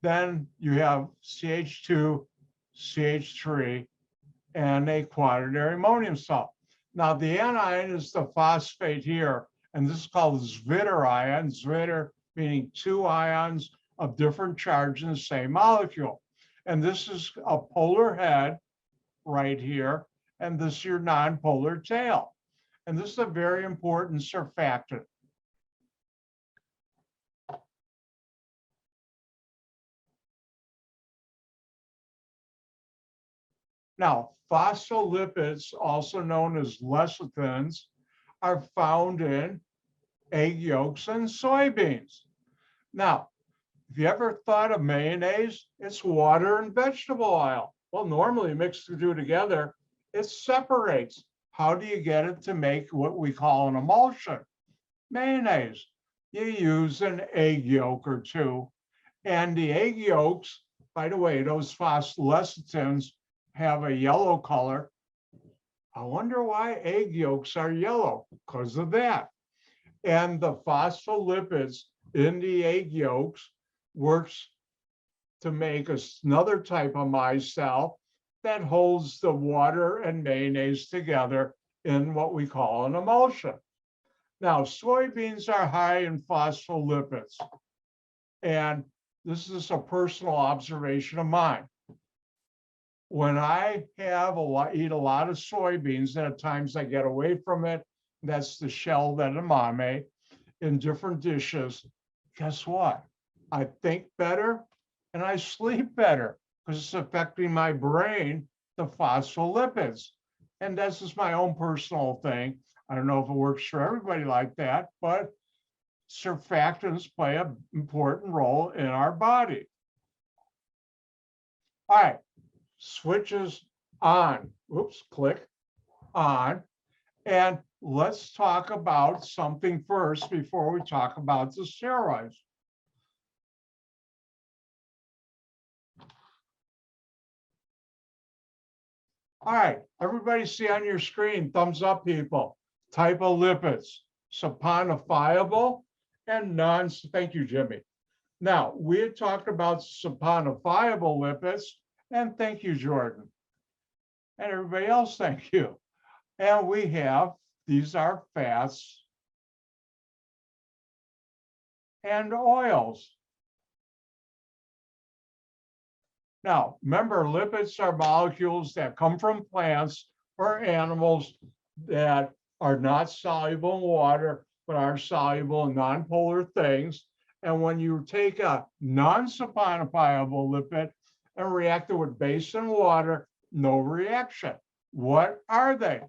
then you have CH2, CH3, and a quaternary ammonium salt. Now the anion is the phosphate here, and this is called Zwitter ion, Zwitter meaning two ions of different charge in the same molecule. And this is a polar head right here, and this is your nonpolar tail. And this is a very important surfactant. Now, phospholipids, also known as lecithins, are found in egg yolks and soybeans. Now, if you ever thought of mayonnaise, it's water and vegetable oil. Well, normally mixed the two together, it separates. How do you get it to make what we call an emulsion? Mayonnaise. You use an egg yolk or two. And the egg yolks, by the way, those phospholecithins have a yellow color. I wonder why egg yolks are yellow, because of that. And the phospholipids in the egg yolks works to make another type of micelle that holds the water and mayonnaise together in what we call an emulsion. Now, soybeans are high in phospholipids. And this is a personal observation of mine. When I eat a lot of soybeans, and at times I get away from it, that's the shell that edamame in different dishes, guess what? I think better and I sleep better because it's affecting my brain, the phospholipids. And that's just my own personal thing. I don't know if it works for everybody like that, but surfactants play an important role in our body. All right. Switches on. Oops, click on. And let's talk about something first before we talk about the steroids. All right, everybody see on your screen, thumbs up, people. Type of lipids, saponifiable and thank you, Jimmy. Now, we had talked about saponifiable lipids, and thank you, Jordan. And everybody else, thank you. And we have, these are fats and oils. Now, remember, lipids are molecules that come from plants or animals that are not soluble in water, but are soluble in nonpolar things. And when you take a non-saponifiable lipid and react it with base and water, no reaction. What are they?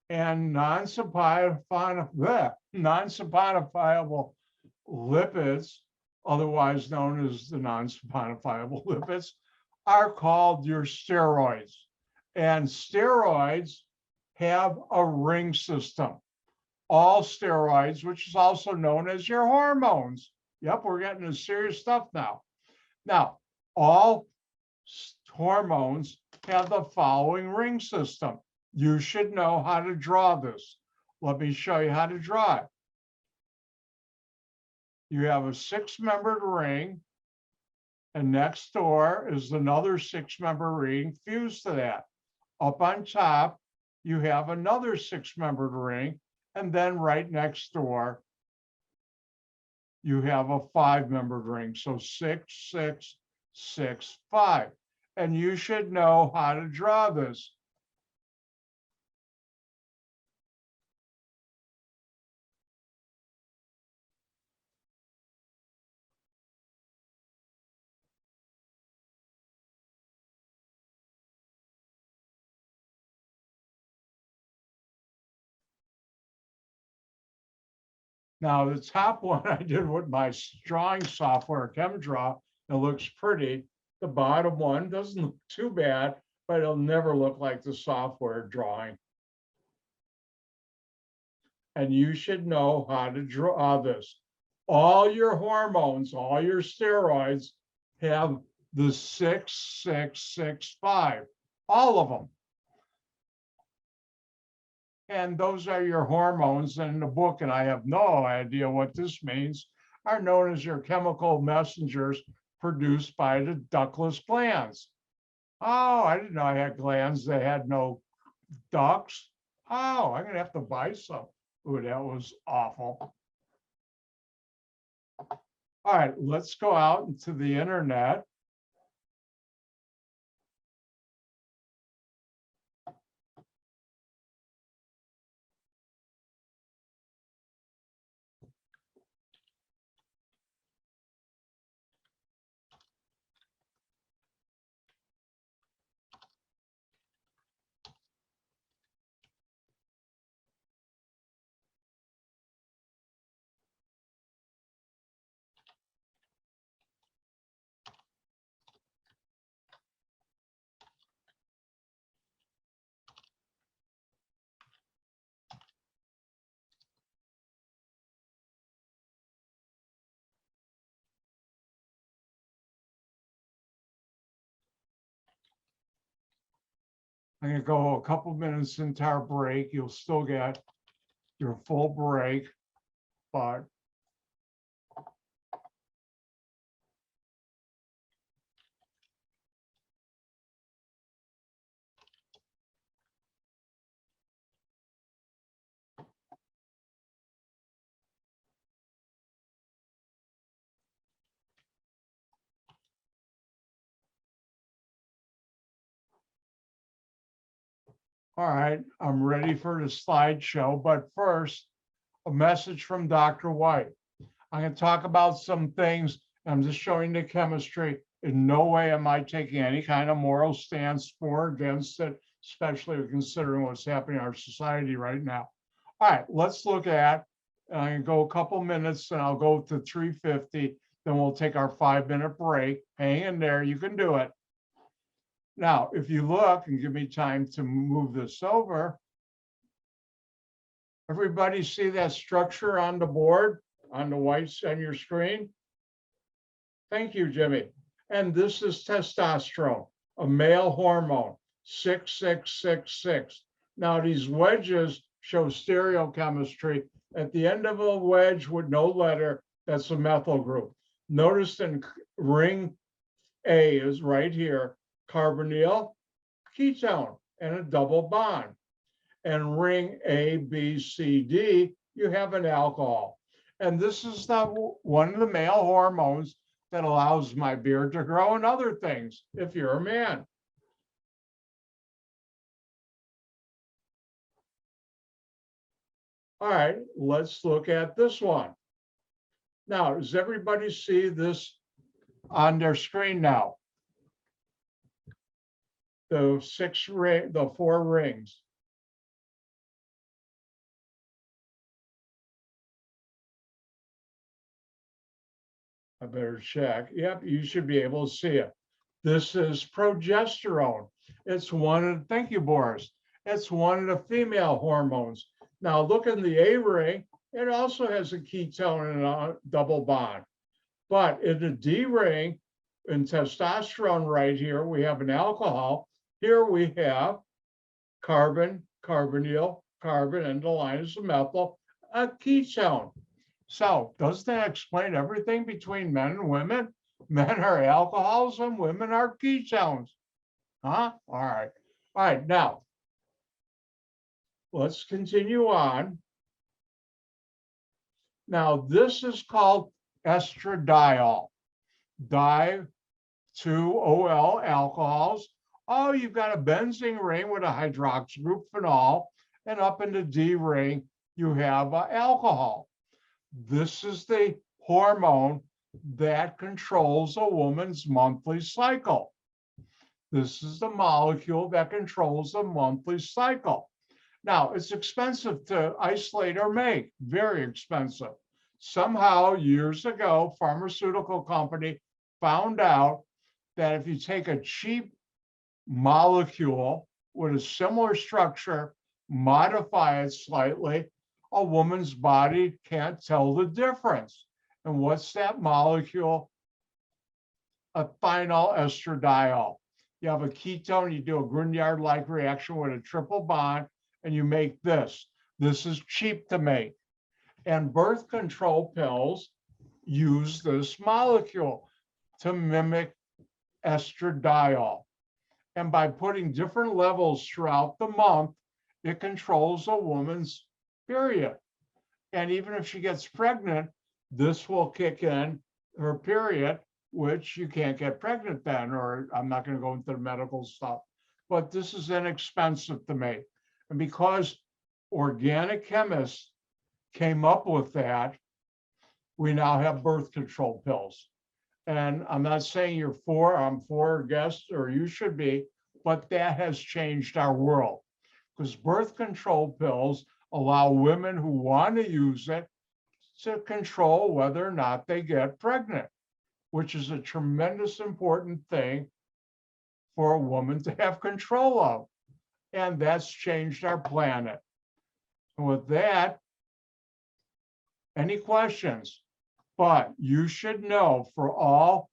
and non-saponifiable lipids, otherwise known as the non-saponifiable lipids, are called your steroids. And steroids have a ring system. All steroids, which is also known as your hormones. Yep, we're getting into serious stuff now. Now, all hormones have the following ring system. You should know how to draw this. Let me show you how to draw it. You have a 6-membered ring, and next door is another 6-member ring fused to that. Up on top, you have another 6-membered ring, and then right next door, you have a 5-membered ring. So 6, 6, 6, 5. And you should know how to draw this. Now, the top one I did with my drawing software, ChemDraw. It looks pretty. The bottom one doesn't look too bad, but it'll never look like the software drawing. And you should know how to draw this. All your hormones, all your steroids have the 6, 6, 6, 5, all of them. And those are your hormones in the book, and I have no idea what this means, are known as your chemical messengers produced by the ductless glands. Oh, I didn't know I had glands that had no ducts. Oh, I'm gonna have to buy some. Ooh, that was awful. All right, let's go out into the internet. I'm gonna go a couple minutes into our break. You'll still get your full break, but all right, I'm ready for the slideshow, but first, a message from Dr. White. I'm going to talk about some things. I'm just showing the chemistry. In no way am I taking any kind of moral stance for or against it, especially considering what's happening in our society right now. All right, let's look at, I'm going to go a couple minutes and I'll go to 3:50. Then we'll take our 5-minute break. Hang in there, you can do it. Now, if you look and give me time to move this over, everybody see that structure on the board, on the white on your screen? Thank you, Jimmy. And this is testosterone, a male hormone, 6666. Now, these wedges show stereochemistry. At the end of a wedge with no letter, that's a methyl group. Notice in ring A is right here, carbonyl, ketone, and a double bond. And ring A, B, C, D, you have an alcohol. And this is one of the male hormones that allows my beard to grow and other things if you're a man. All right, let's look at this one. Now, does everybody see this on their screen now? The 4 rings. I better check. Yep, you should be able to see it. This is progesterone. It's one of, thank you, Boris. It's one of the female hormones. Now look in the A ring, it also has a ketone and a double bond. But in the D ring, in testosterone right here, we have an alcohol. Here we have carbon, carbonyl, carbon, and the line is a methyl, a ketone. So does that explain everything between men and women? Men are alcohols and women are ketones. Huh? All right. All right, now let's continue on. Now this is called estradiol, di-2-OL alcohols. Oh, you've got a benzene ring with a hydroxy group phenol, and up in the D ring, you have alcohol. This is the hormone that controls a woman's monthly cycle. This is the molecule that controls the monthly cycle. Now, it's expensive to isolate or make, very expensive. Somehow, years ago, pharmaceutical company found out that if you take a cheap molecule with a similar structure, modify it slightly, a woman's body can't tell the difference. And what's that molecule? A phenyl estradiol. You have a ketone, you do a Grignard-like reaction with a triple bond, and you make this. This is cheap to make. And birth control pills use this molecule to mimic estradiol. And by putting different levels throughout the month, it controls a woman's period. And even if she gets pregnant, this will kick in her period, which you can't get pregnant then, or I'm not going to go into the medical stuff. But this is inexpensive to make. And because organic chemists came up with that, we now have birth control pills. And I'm not saying I'm for or against, or you should be, but that has changed our world. Because birth control pills allow women who want to use it to control whether or not they get pregnant, which is a tremendous important thing for a woman to have control of. And that's changed our planet. And with that, any questions? But you should know for all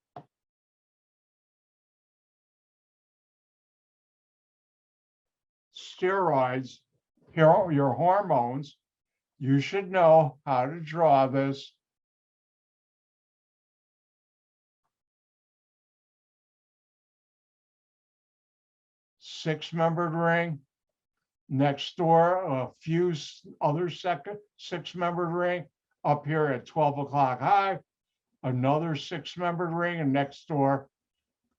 steroids, your hormones, you should know how to draw this. Six-membered ring. Next door, a few other six-membered ring. Up here at 12 o'clock high, another six-membered ring, and next door,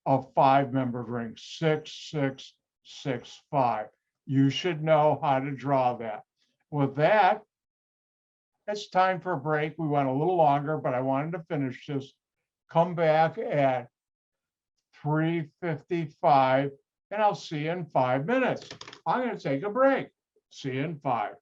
a five-membered ring, 6, 6, 6, 5. You should know how to draw that. With that, it's time for a break. We went a little longer, but I wanted to finish this. Come back at 3:55, and I'll see you in 5 minutes. I'm going to take a break. See you in 5.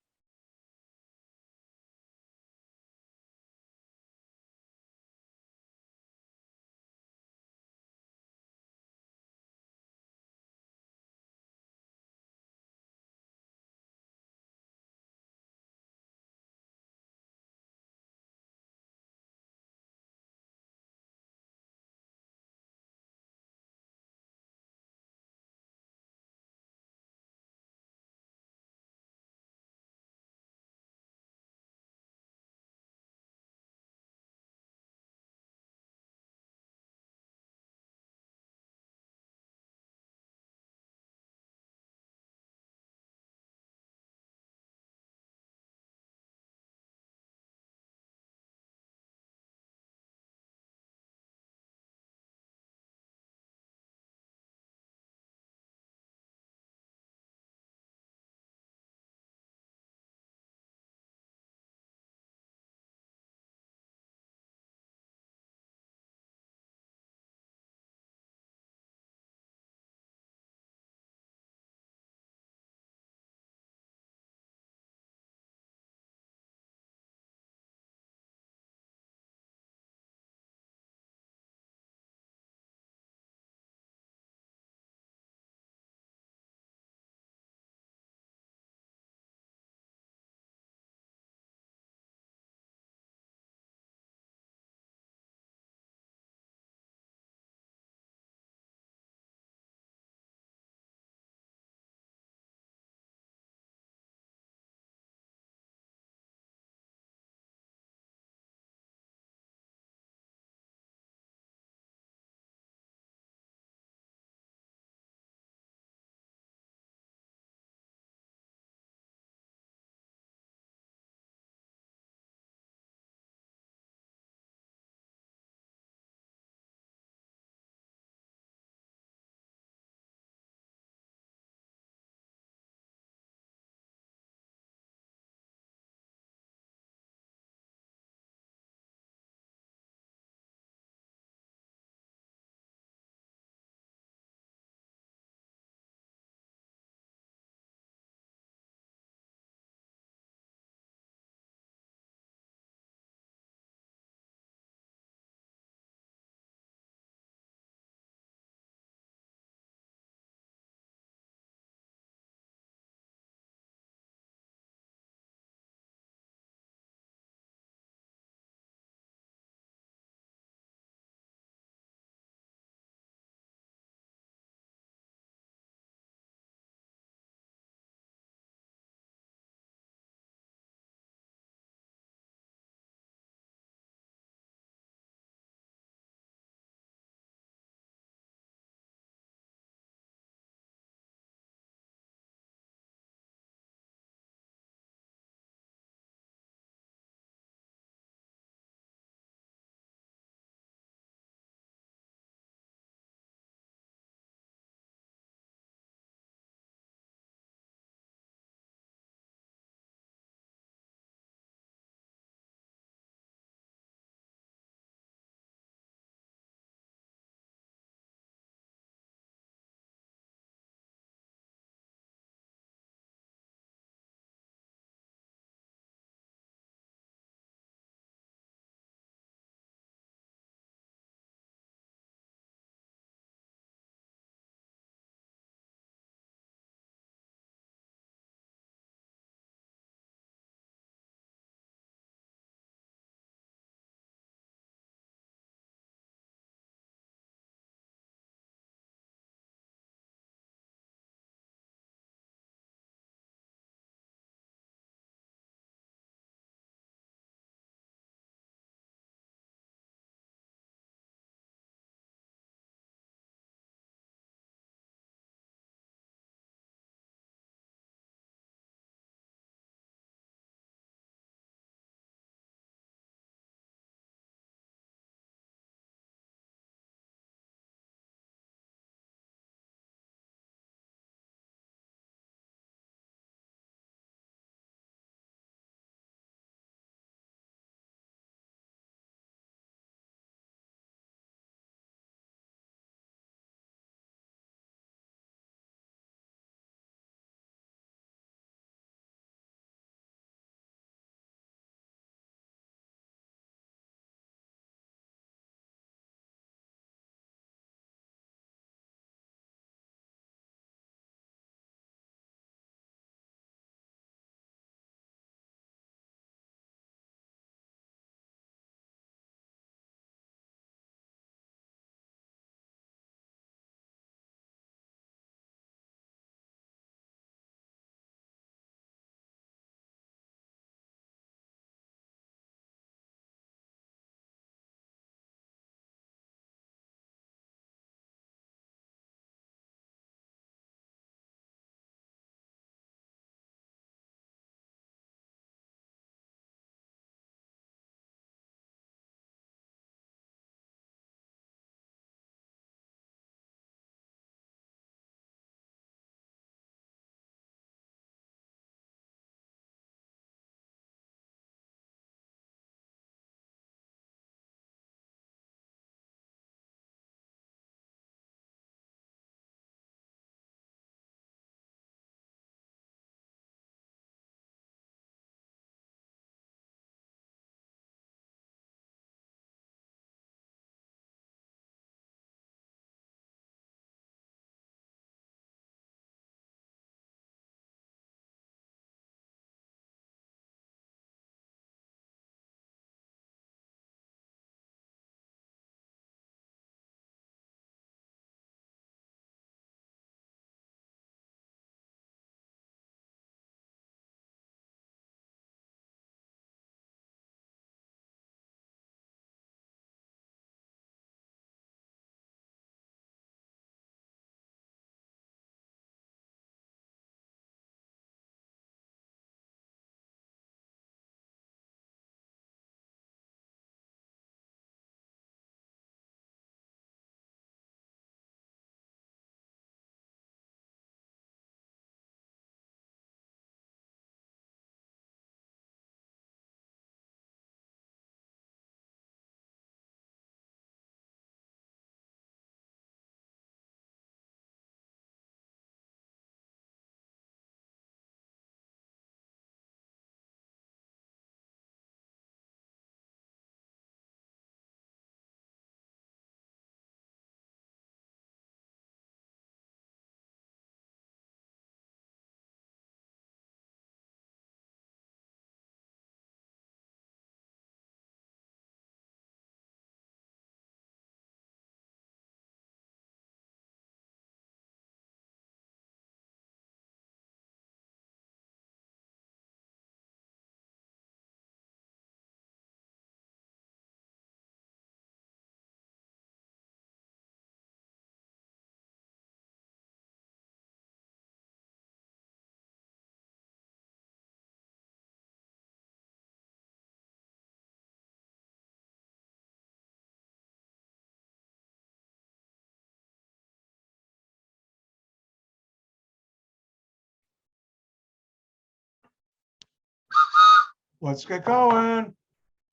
let's get going.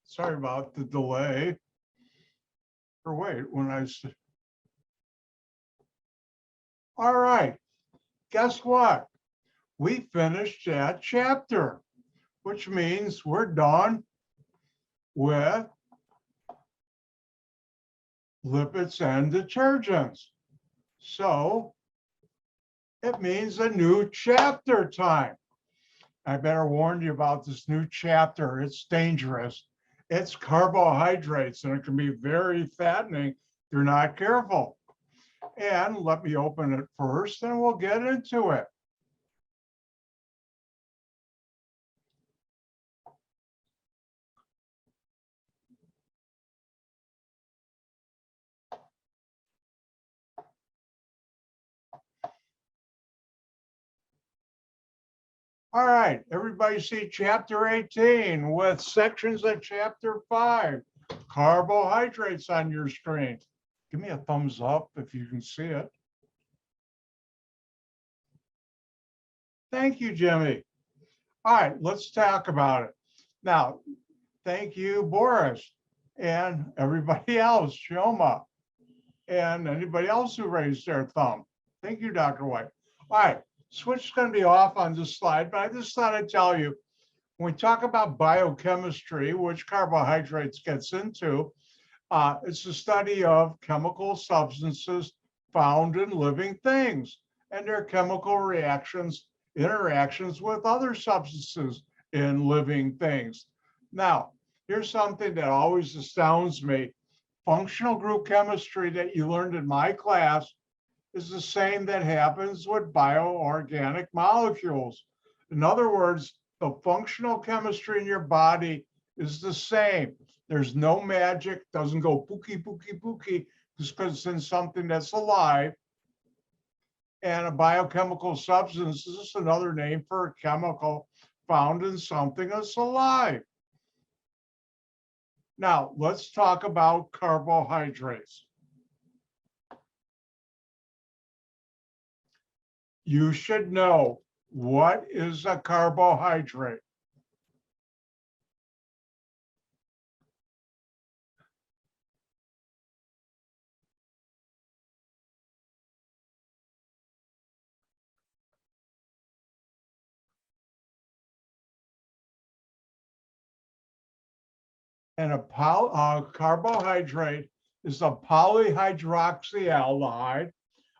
Sorry about the delay. Or wait, all right, guess what? We finished that chapter, which means we're done with lipids and detergents. So it means a new chapter time. I better warn you about this new chapter. It's dangerous. It's carbohydrates, and it can be very fattening if you're not careful. And let me open it first, and we'll get into it. All right, everybody see chapter 18 with sections of chapter 5, carbohydrates on your screen. Give me a thumbs up if you can see it. Thank you, Jimmy. All right, let's talk about it. Now, thank you, Boris, and everybody else, Shoma, and anybody else who raised their thumb. Thank you, Dr. White. All right, switch is going to be off on this slide, but I just thought I'd tell you, when we talk about biochemistry, which carbohydrates gets into, it's the study of chemical substances found in living things and their chemical interactions with other substances in living things. Now, here's something that always astounds me. Functional group chemistry that you learned in my class is the same that happens with bioorganic molecules. In other words, the functional chemistry in your body is the same. There's no magic, doesn't go pookie, pookie, pookie, just because it's in something that's alive. And a biochemical substance is just another name for a chemical found in something that's alive. Now, let's talk about carbohydrates. You should know, what is a carbohydrate? And a carbohydrate is a polyhydroxyaldehyde,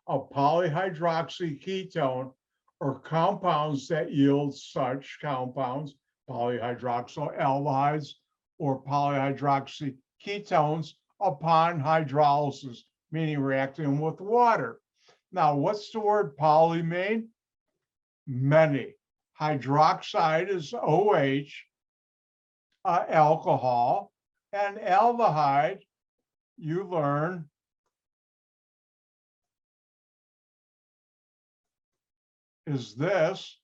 a polyhydroxyketone, or compounds that yield such compounds, polyhydroxyaldehydes or polyhydroxyketones, upon hydrolysis, meaning reacting with water. Now, what's the word poly mean? Many. Hydroxide is OH, alcohol, and aldehyde, you learn, is this.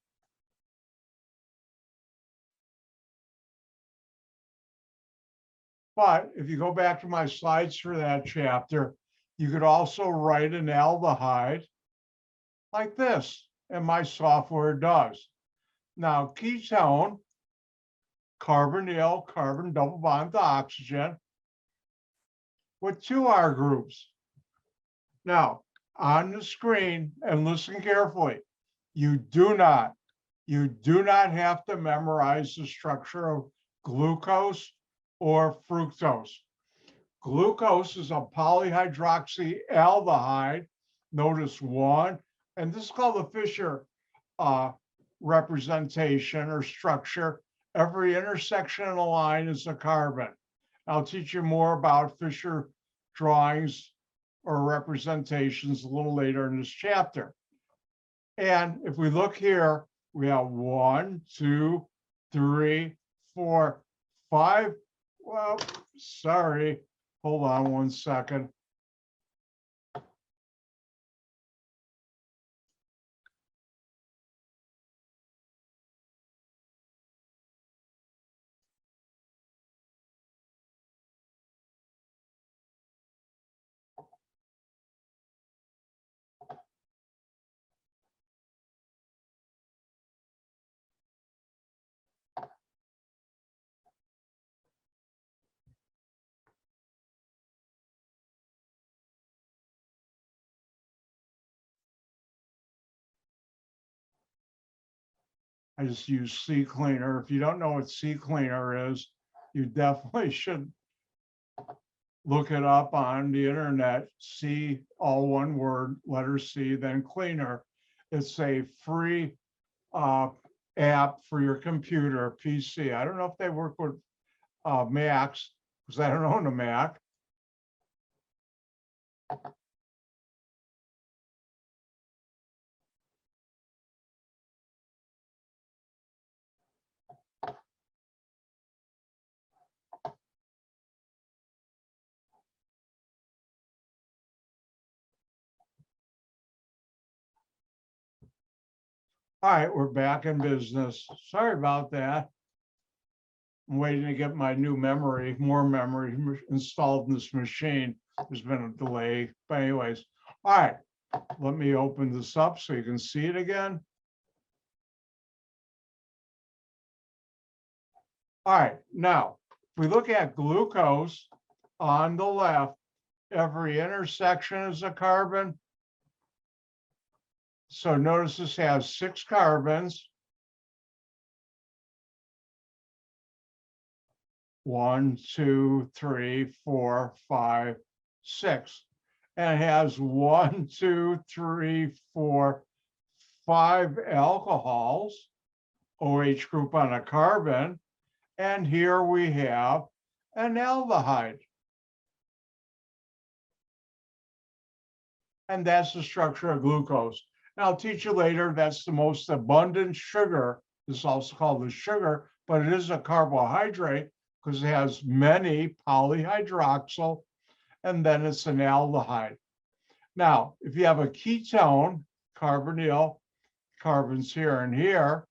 But if you go back to my slides for that chapter, you could also write an aldehyde like this, and my software does. Now, ketone, carbonyl, carbon double bond to oxygen, with 2 R groups. Now, on the screen, and listen carefully, you do not have to memorize the structure of glucose or fructose. Glucose is a polyhydroxyaldehyde, notice 1, and this is called the Fisher representation or structure. Every intersection in a line is a carbon. I'll teach you more about Fisher drawings or representations a little later in this chapter. And if we look here, we have 1, 2, 3, 4, 5. Well, sorry, hold on one second. I just use C cleaner. If you don't know what C cleaner is, you definitely should look it up on the internet. C, all one word, letter C, then cleaner. It's a free app for your computer, PC. I don't know if they work with Macs, because I don't own a Mac. All right, we're back in business. Sorry about that. I'm waiting to get my new memory, more memory installed in this machine. There's been a delay, but anyways. All right, let me open this up so you can see it again. All right, now, if we look at glucose on the left, every intersection is a carbon. So notice this has 6 carbons. 1, 2, 3, 4, 5, 6. And it has 1, 2, 3, 4, 5 alcohols, OH group on a carbon. And here we have an aldehyde. And that's the structure of glucose. And I'll teach you later, that's the most abundant sugar. This is also called the sugar, but it is a carbohydrate because it has many polyhydroxyl, and then it's an aldehyde. Now, if you have a ketone, carbonyl, carbons here and here,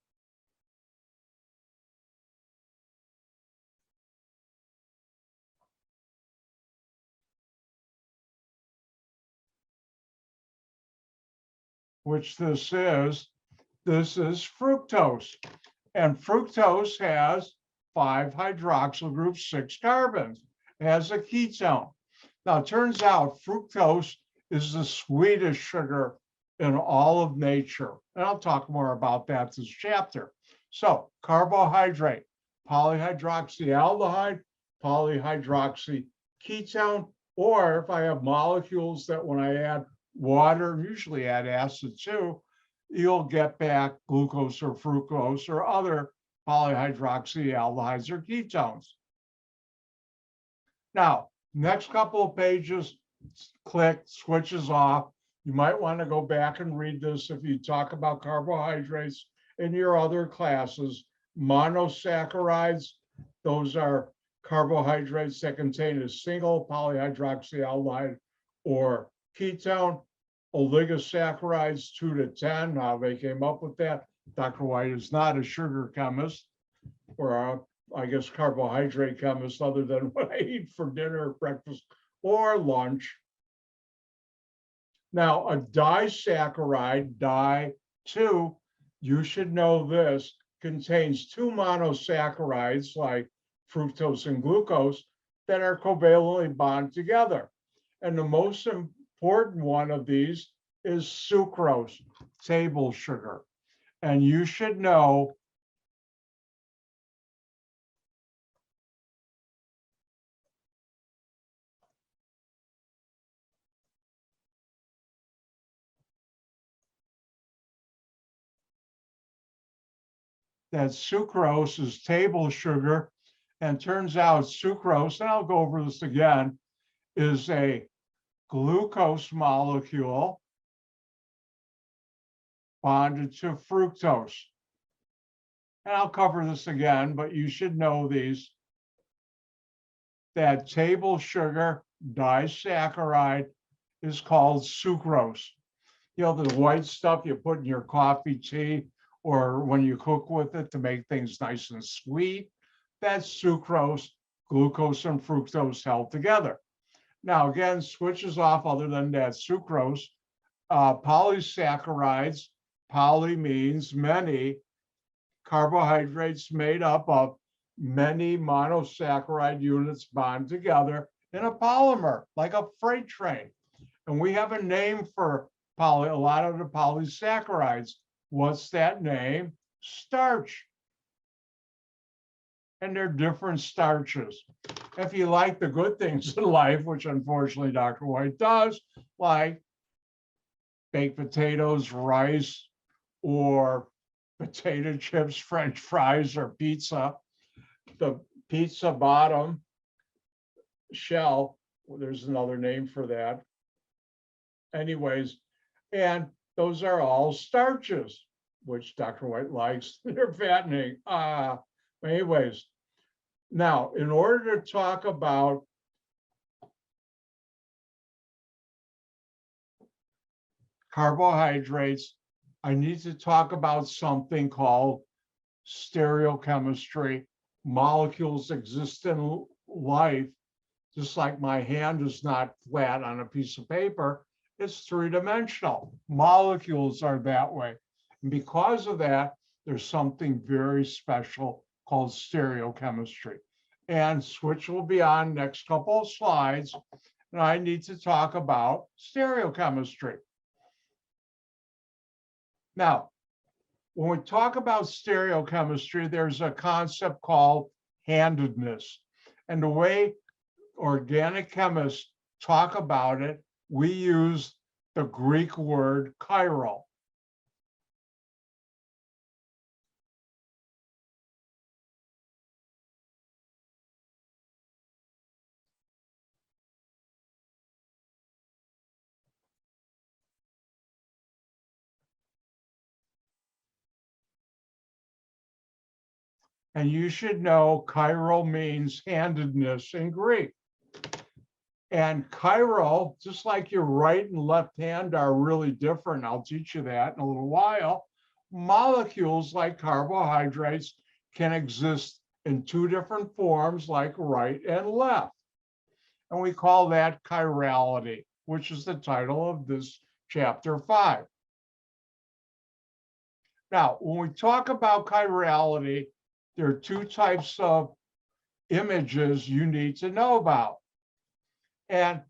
which this is fructose. And fructose has 5 hydroxyl groups, 6 carbons. It has a ketone. Now, it turns out fructose is the sweetest sugar in all of nature. And I'll talk more about that this chapter. So, carbohydrate, polyhydroxyaldehyde, polyhydroxy ketone, or if I have molecules that when I add water, usually add acid too, you'll get back glucose or fructose or other polyhydroxyaldehydes or ketones. Now, next couple of pages, click, switches off. You might want to go back and read this if you talk about carbohydrates in your other classes. Monosaccharides, those are carbohydrates that contain a single polyhydroxyaldehyde or ketone. Oligosaccharides, 2 to 10. How they came up with that. Dr. White is not a sugar chemist or I guess carbohydrate chemist, other than what I eat for dinner, breakfast, or lunch. Now, a disaccharide, di-2, you should know this, contains 2 monosaccharides like fructose and glucose that are covalently bonded together. And the most important one of these is sucrose, table sugar. And you should know that sucrose is table sugar, and turns out sucrose, and I'll go over this again, is a glucose molecule bonded to fructose. And I'll cover this again, but you should know these. That table sugar disaccharide is called sucrose. You know, the white stuff you put in your coffee, tea, or when you cook with it to make things nice and sweet, that's sucrose, glucose, and fructose held together. Now, again, switches off other than that sucrose. Polysaccharides, poly means many, carbohydrates made up of many monosaccharide units bond together in a polymer, like a freight train. And we have a name for a lot of the polysaccharides. What's that name? starch. And they're different starches. If you like the good things in life, which unfortunately Dr. White does, like baked potatoes, rice, or potato chips, French fries, or pizza, the pizza bottom shell, well, there's another name for that. Anyways, and those are all starches, which Dr. White likes. They're fattening. Anyways, now, in order to talk about carbohydrates, I need to talk about something called stereochemistry. Molecules exist in life, just like my hand is not flat on a piece of paper, it's three-dimensional. Molecules are that way. And because of that, there's something very special called stereochemistry. And switch will be on next couple of slides. And I need to talk about stereochemistry. Now, when we talk about stereochemistry, there's a concept called handedness. And the way organic chemists talk about it, we use the Greek word chiral. And you should know chiral means handedness in Greek. And chiral, just like your right and left hand are really different, I'll teach you that in a little while, molecules like carbohydrates can exist in two different forms like right and left. And we call that chirality, which is the title of this chapter 5. Now, when we talk about chirality, there are two types of images you need to know about. And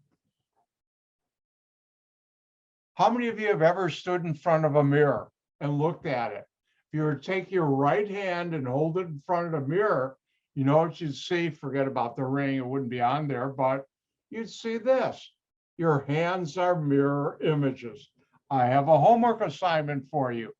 how many of you have ever stood in front of a mirror and looked at it? If you were to take your right hand and hold it in front of the mirror, you know what you'd see? Forget about the ring, it wouldn't be on there, but you'd see this. Your hands are mirror images. I have a homework assignment for you.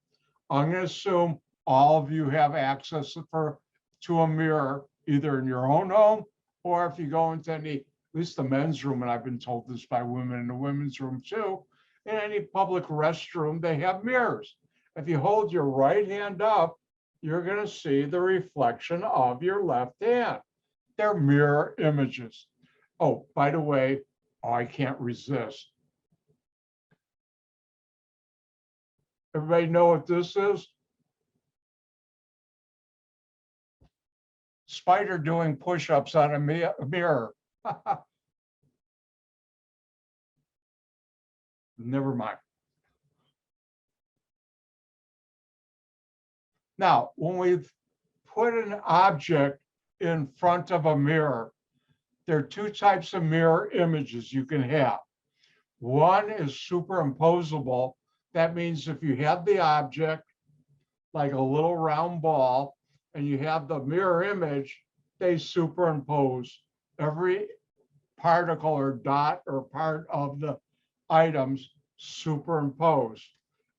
I'm going to assume all of you have access to a mirror, either in your own home or if you go into any, at least the men's room, and I've been told this by women in the women's room too, in any public restroom, they have mirrors. If you hold your right hand up, you're going to see the reflection of your left hand. They're mirror images. Oh, by the way, I can't resist. Everybody know what this is? Spider doing push-ups on a mirror. Never mind. Now, when we've put an object in front of a mirror, there are two types of mirror images you can have. One is superimposable. That means if you have the object, like a little round ball, and you have the mirror image, they superimpose. Every particle or dot or part of the items superimpose.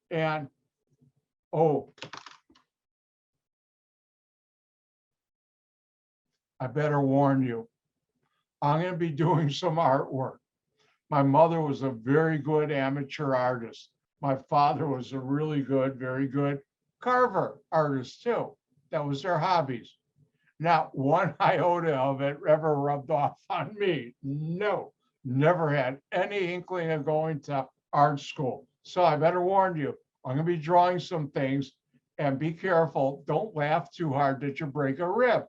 And, oh, I better warn you, I'm going to be doing some artwork. My mother was a very good amateur artist. My father was a really good, very good carver artist too. That was their hobbies. Not one iota of it ever rubbed off on me. No, never had any inkling of going to art school. So I better warn you, I'm going to be drawing some things, and be careful. Don't laugh too hard that you break a rib.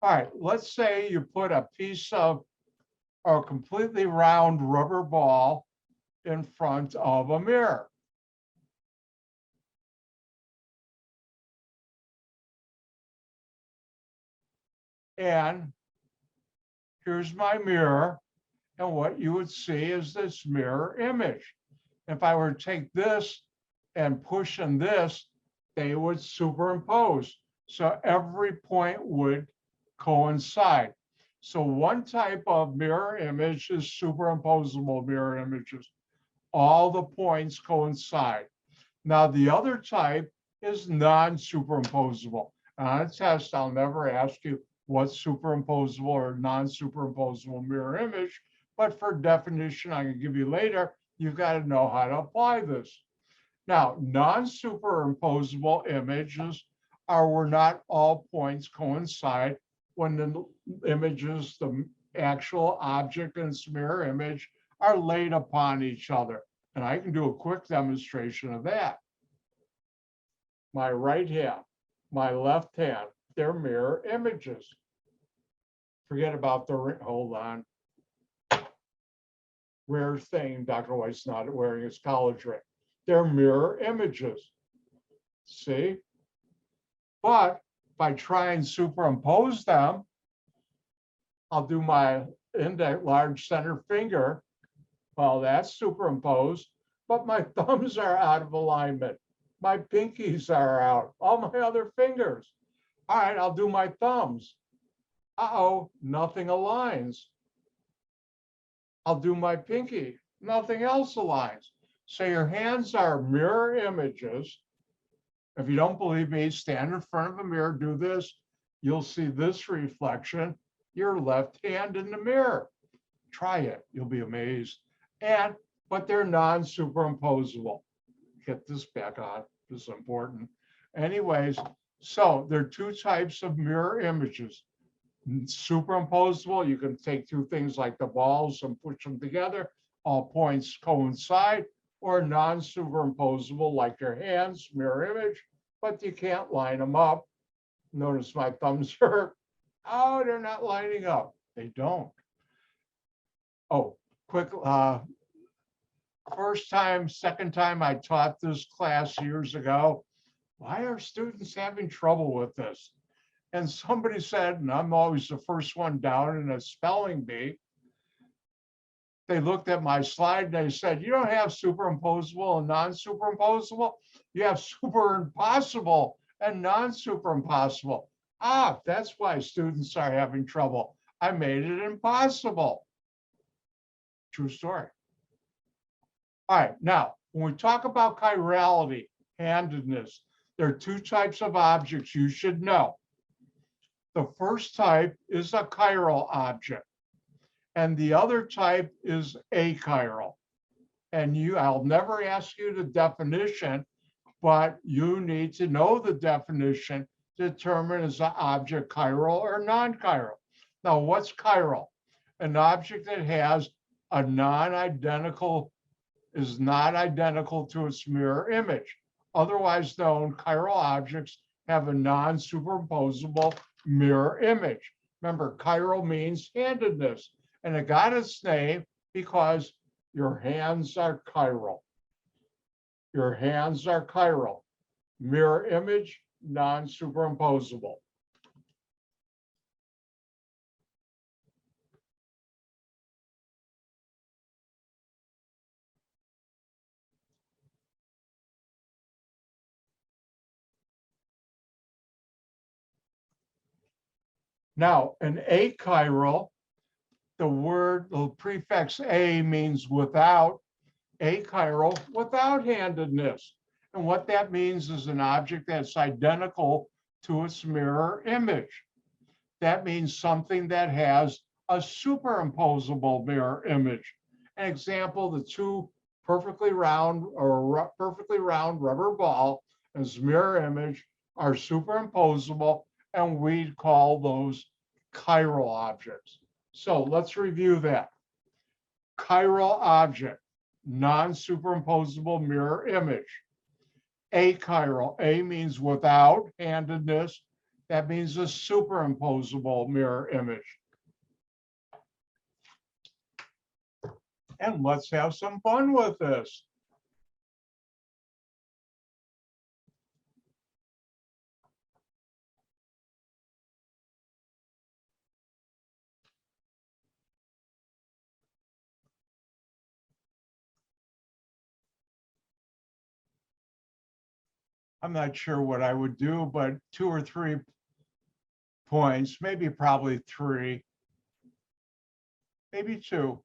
All right, let's say you put a piece of a completely round rubber ball in front of a mirror. And here's my mirror. And what you would see is this mirror image. If I were to take this and push in this, they would superimpose. So every point would coincide. So one type of mirror image is superimposable mirror images. All the points coincide. Now, the other type is non-superimposable. On a test, I'll never ask you what's superimposable or non-superimposable mirror image, but for definition I can give you later, you've got to know how to apply this. Now, non-superimposable images are where not all points coincide when the images, the actual object and its mirror image are laid upon each other. And I can do a quick demonstration of that. My right hand, my left hand, they're mirror images. Forget about the ring, hold on. Rare thing, Dr. White's not wearing his college ring. They're mirror images. See? But if I try and superimpose them, I'll do my index large center finger. Well, that's superimposed, but my thumbs are out of alignment. My pinkies are out, all my other fingers. All right, I'll do my thumbs. Uh-oh, nothing aligns. I'll do my pinky, nothing else aligns. So your hands are mirror images. If you don't believe me, stand in front of a mirror, do this. You'll see this reflection, your left hand in the mirror. Try it, you'll be amazed. But they're non-superimposable. Get this back on, this is important. Anyways, so there are two types of mirror images. Superimposable, you can take two things like the balls and push them together, all points coincide, or non-superimposable like your hands, mirror image, but you can't line them up. Notice my thumbs are, oh, they're not lining up. They don't. Oh, quick, first time, second time I taught this class years ago. Why are students having trouble with this? And somebody said, and I'm always the first one down in a spelling bee, they looked at my slide and they said, you don't have superimposable and non-superimposable, you have superimpossible and non-superimpossible. Ah, that's why students are having trouble. I made it impossible. True story. All right, now, when we talk about chirality, handedness, there are two types of objects you should know. The first type is a chiral object, and the other type is achiral. And I'll never ask you the definition, but you need to know the definition to determine is the object chiral or non-chiral. Now, what's chiral? An object that has a is not identical to its mirror image. Otherwise known, chiral objects have a non-superimposable mirror image. Remember, chiral means handedness, and it got its name because your hands are chiral. Your hands are chiral. Mirror image, non-superimposable. Now, an achiral, the prefix a means without, achiral, without handedness. And what that means is an object that's identical to its mirror image. That means something that has a superimposable mirror image. An example, the two perfectly round rubber ball as mirror image are superimposable, and we'd call those chiral objects. So let's review that. Chiral object, non-superimposable mirror image. Achiral, A means without handedness. That means a superimposable mirror image. And let's have some fun with this. I'm not sure what I would do, but 2 or 3 points, maybe probably 3, maybe 2.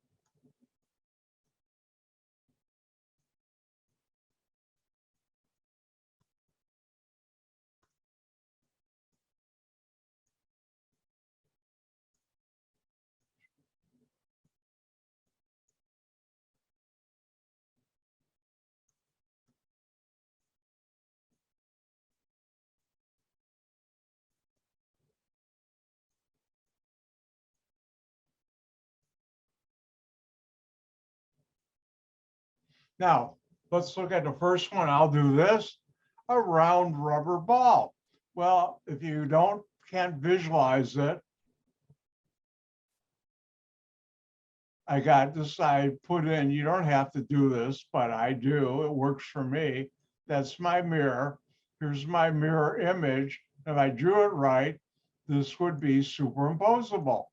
Now, let's look at the first one. I'll do this, a round rubber ball. Well, if you can't visualize it, I got this, I put in, you don't have to do this, but I do, it works for me. That's my mirror. Here's my mirror image. If I drew it right, this would be superimposable.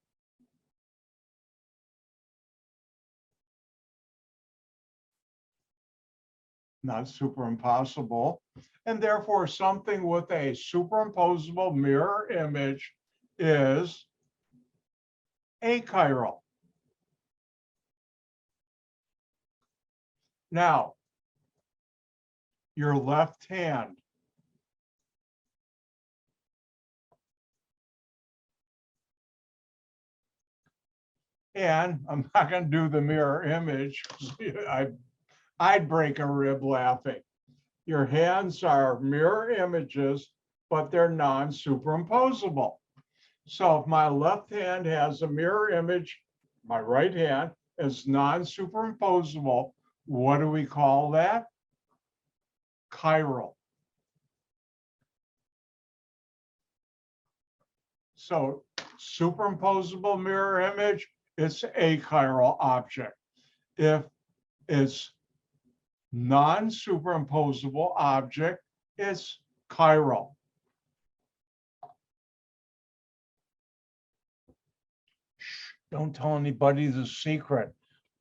Not superimpossible. And therefore, something with a superimposable mirror image is achiral. Now, your left hand. And I'm not going to do the mirror image. I'd break a rib laughing. Your hands are mirror images, but they're non-superimposable. So if my left hand has a mirror image, my right hand is non-superimposable. What do we call that? Chiral. So superimposable mirror image, it's a chiral object. If it's non-superimposable object, it's chiral. Shh, don't tell anybody the secret.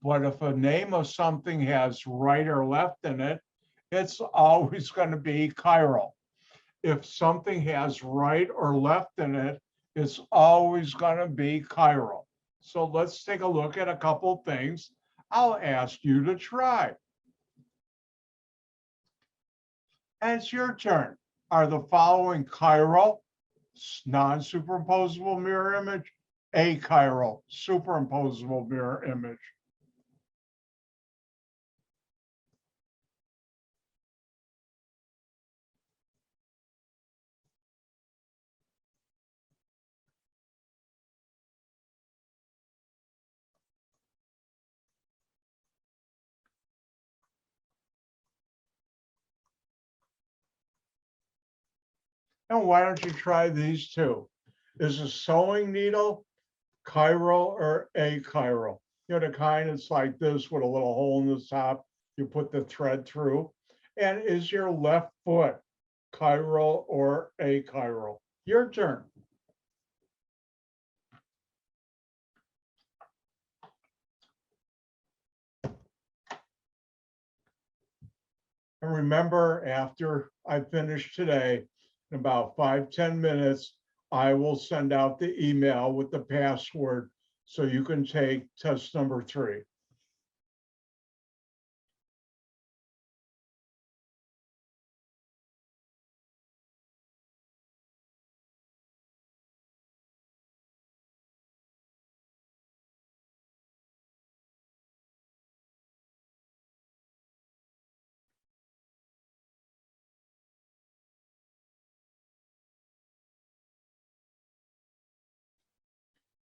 But if a name of something has right or left in it, it's always going to be chiral. If something has right or left in it, it's always going to be chiral. So let's take a look at a couple things. I'll ask you to try. And it's your turn. Are the following chiral, non-superimposable mirror image, achiral, superimposable mirror image? And why don't you try these two? Is a sewing needle chiral or achiral? You know, the kind that's like this with a little hole in the top, you put the thread through. And is your left foot chiral or achiral? Your turn. And remember, after I finish today, in about 5-10 minutes, I will send out the email with the password so you can take test number 3.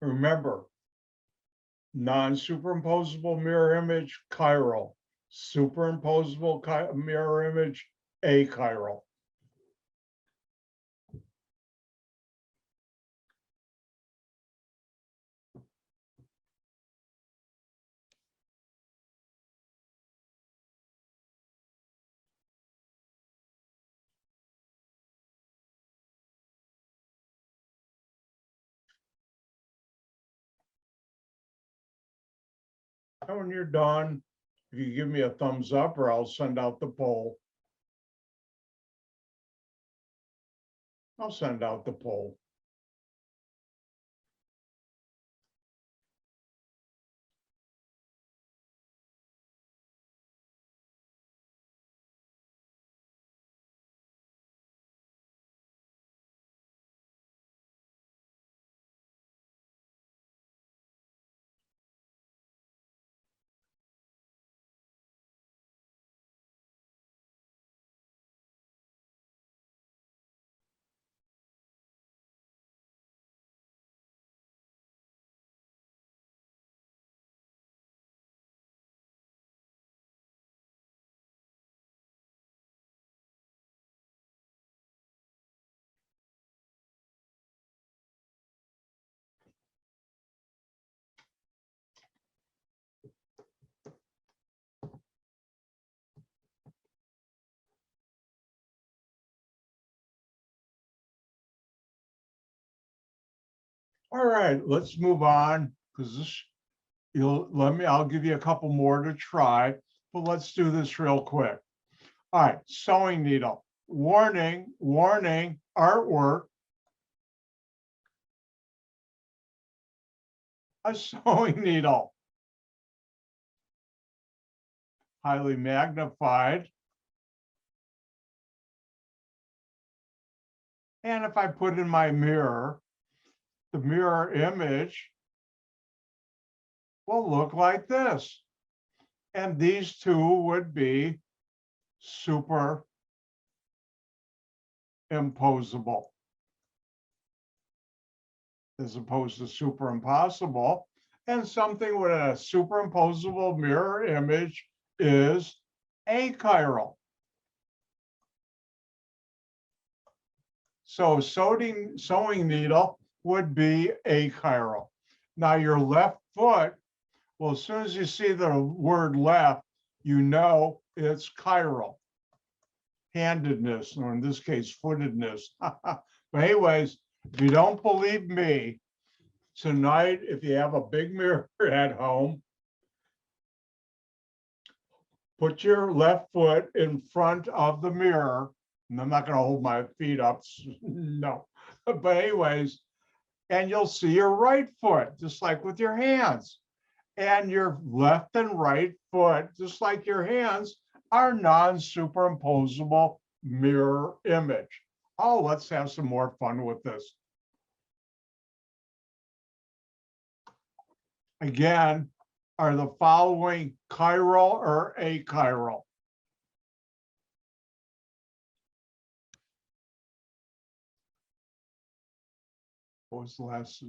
Remember, non-superimposable mirror image, chiral. Superimposable mirror image, achiral. And when you're done, if you give me a thumbs up or I'll send out the poll. I'll send out the poll. All right, let's move on because this, I'll give you a couple more to try, but let's do this real quick. All right, sewing needle. Warning, warning, artwork. A sewing needle. Highly magnified. And if I put in my mirror, the mirror image will look like this. And these two would be superimposable as opposed to superimpossible. And something with a superimposable mirror image is achiral. So sewing needle would be achiral. Now your left foot, well, as soon as you see the word left, you know it's chiral. Handedness, or in this case, footedness. But anyways, if you don't believe me, tonight, if you have a big mirror at home, put your left foot in front of the mirror. And I'm not going to hold my feet up, no. But anyways, and you'll see your right foot, just like with your hands. And your left and right foot, just like your hands, are non-superimposable mirror image. Oh, let's have some more fun with this. Again, are the following chiral or achiral? What was the last?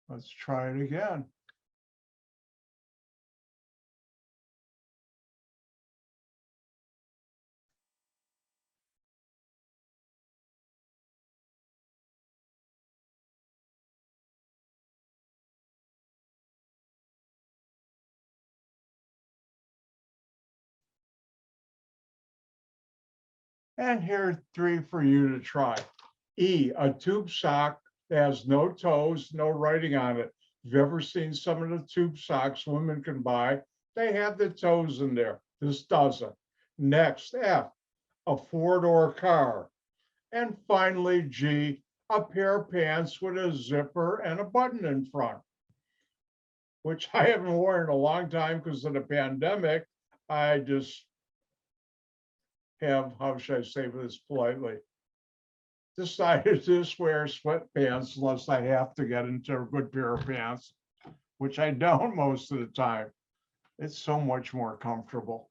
Let's try it again. And here are three for you to try. E, a tube sock that has no toes, no writing on it. If you've ever seen some of the tube socks women can buy, they have the toes in there. This doesn't. Next, F, a four-door car. And finally, G, a pair of pants with a zipper and a button in front, which I haven't worn in a long time because of the pandemic. I just have, how should I say this politely, decided to just wear sweatpants unless I have to get into a good pair of pants, which I don't most of the time. It's so much more comfortable.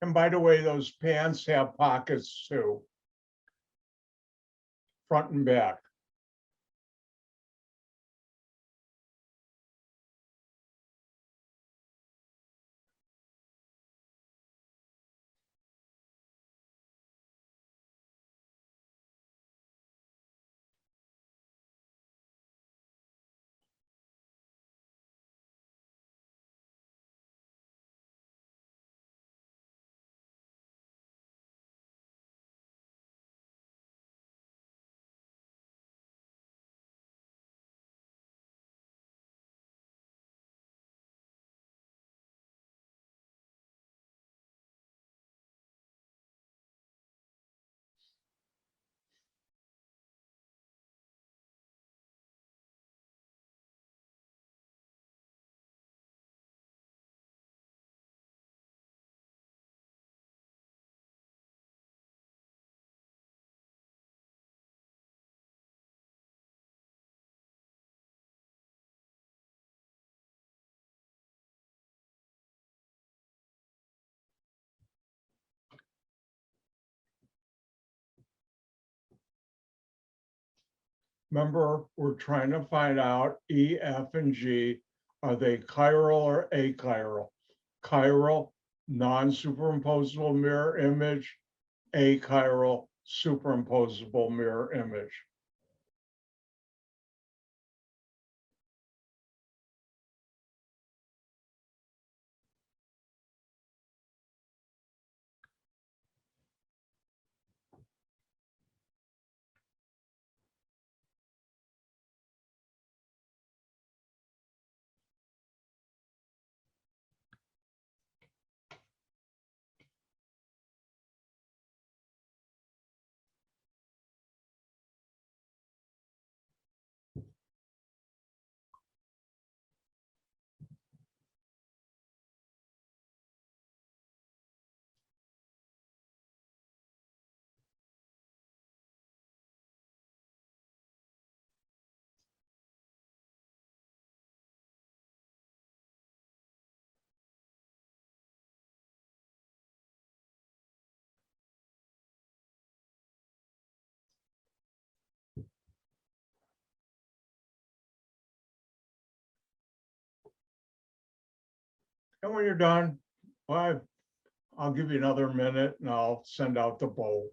And by the way, those pants have pockets too, front and back. Remember, we're trying to find out E, F, and G. Are they chiral or achiral? Chiral, non-superimposable mirror image, achiral, superimposable mirror image. And when you're done, well, I'll give you another minute and I'll send out the bowl.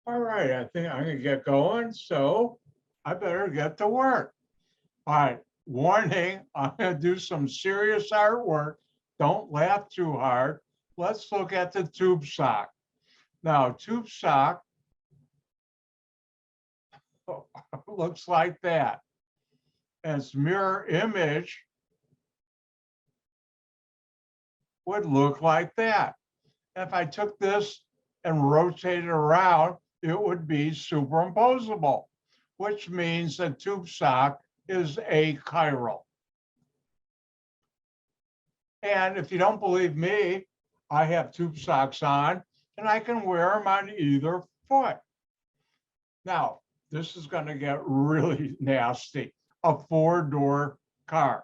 All right, I think I'm gonna get going, so I better get to work. All right, Warning, I'm going to do some serious artwork. Don't laugh too hard. Let's look at the tube sock. Now, tube sock looks like that. Its mirror image would look like that. If I took this and rotated around, it would be superimposable, which means that tube sock is achiral. And if you don't believe me, I have tube socks on and I can wear them on either foot. Now, this is going to get really nasty. A four-door car.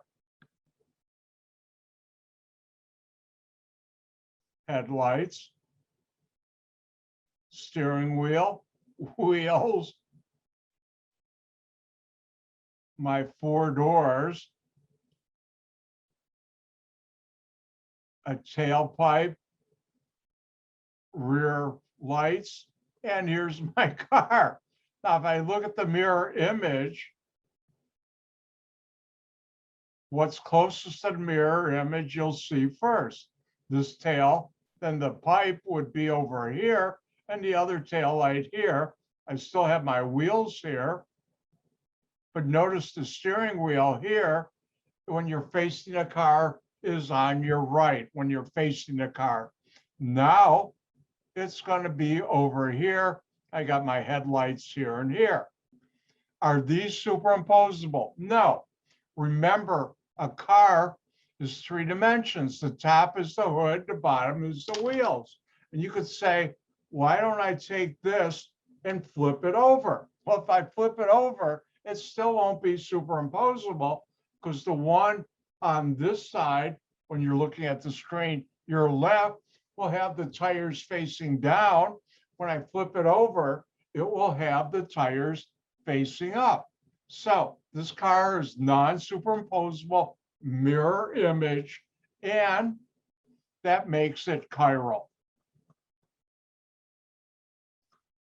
Headlights, steering wheel, wheels, my four doors, a tailpipe, rear lights, and here's my car. Now, if I look at the mirror image, what's closest to the mirror image you'll see first. This tail, then the pipe would be over here, and the other tail light here. I still have my wheels here, but notice the steering wheel here, when you're facing a car, is on your right when you're facing the car. Now, it's going to be over here. I got my headlights here and here. Are these superimposable? No. Remember, a car is three dimensions. The top is the hood, the bottom is the wheels. And you could say, why don't I take this and flip it over? Well, if I flip it over, it still won't be superimposable because the one on this side, when you're looking at the screen, your left will have the tires facing down. When I flip it over, it will have the tires facing up. So this car is non-superimposable mirror image, and that makes it chiral.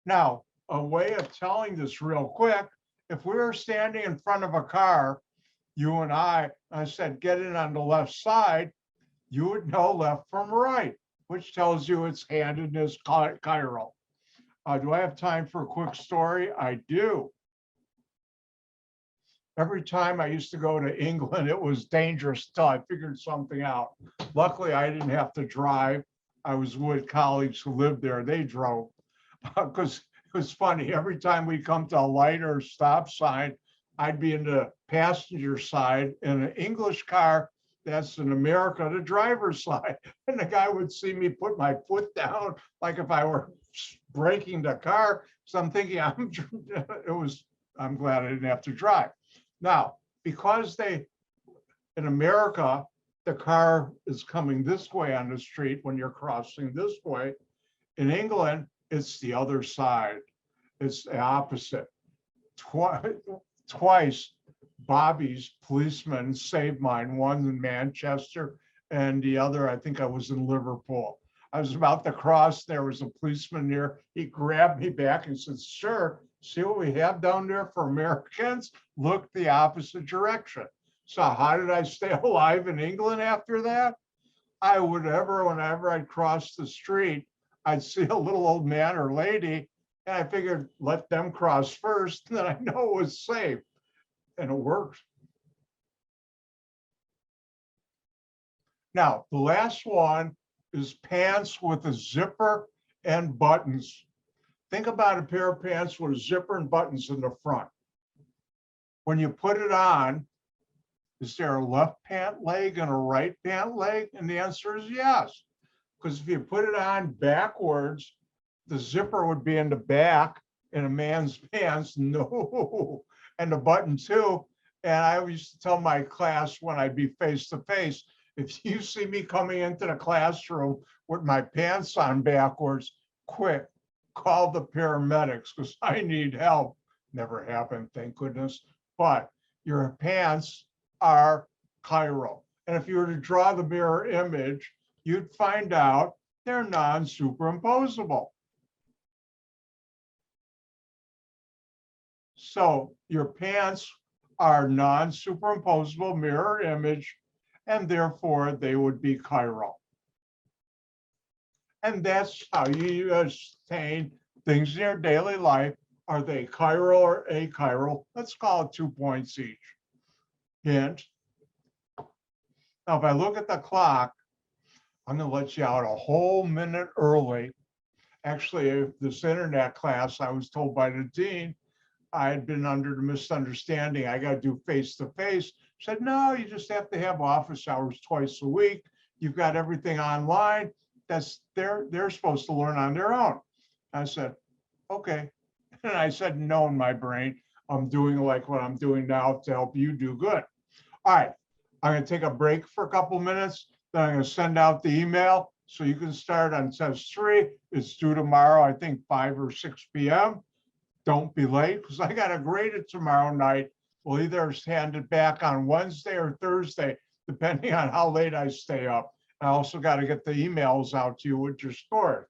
Now, a way of telling this real quick, if we were standing in front of a car, you and I said, get in on the left side, you would know left from right, which tells you its handedness chiral. Do I have time for a quick story? I do. Every time I used to go to England, it was dangerous till I figured something out. Luckily, I didn't have to drive. I was with colleagues who lived there. They drove because it was funny. Every time we come to a light or stop sign, I'd be in the passenger side in an English car. That's in America, the driver's side. And the guy would see me put my foot down like if I were braking the car. So I'm thinking, I'm glad I didn't have to drive. Now, because in America, the car is coming this way on the street when you're crossing this way. In England, it's the other side. It's the opposite. Twice, Bobby's policeman saved mine, one in Manchester and the other, I think I was in Liverpool. I was about to cross, there was a policeman there. He grabbed me back and said, sir, see what we have down there for Americans? Look the opposite direction. So how did I stay alive in England after that? Whenever I'd cross the street, I'd see a little old man or lady, and I figured let them cross first, and then I know it was safe. And it worked. Now, the last one is pants with a zipper and buttons. Think about a pair of pants with a zipper and buttons in the front. When you put it on, is there a left pant leg and a right pant leg? And the answer is yes. Because if you put it on backwards, the zipper would be in the back in a man's pants. No. And the button too. And I used to tell my class when I'd be face to face, if you see me coming into the classroom with my pants on backwards, quick, call the paramedics because I need help. Never happened, thank goodness. But your pants are chiral. And if you were to draw the mirror image, you'd find out they're non-superimposable. So your pants are non-superimposable mirror image, and therefore they would be chiral. And that's how you attain things in your daily life. Are they chiral or achiral? Let's call it 2 points each. Hint. Now, if I look at the clock, I'm going to let you out a whole minute early. Actually, this internet class, I was told by the dean, I had been under the misunderstanding I got to do face-to-face. Said, no, you just have to have office hours twice a week. You've got everything online. That's they're supposed to learn on their own. I said, okay. And I said, no, in my brain, I'm doing like what I'm doing now to help you do good. All right, I'm going to take a break for a couple minutes. Then I'm going to send out the email so you can start on test 3. It's due tomorrow, I think 5 or 6 p.m. Don't be late because I got to grade it tomorrow night. We'll either hand it back on Wednesday or Thursday, depending on how late I stay up. I also got to get the emails out to you with your score.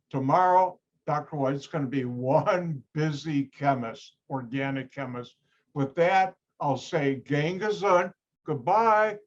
Tomorrow, Dr. White's going to be one busy chemist, organic chemist. With that, I'll say gang gesund, goodbye,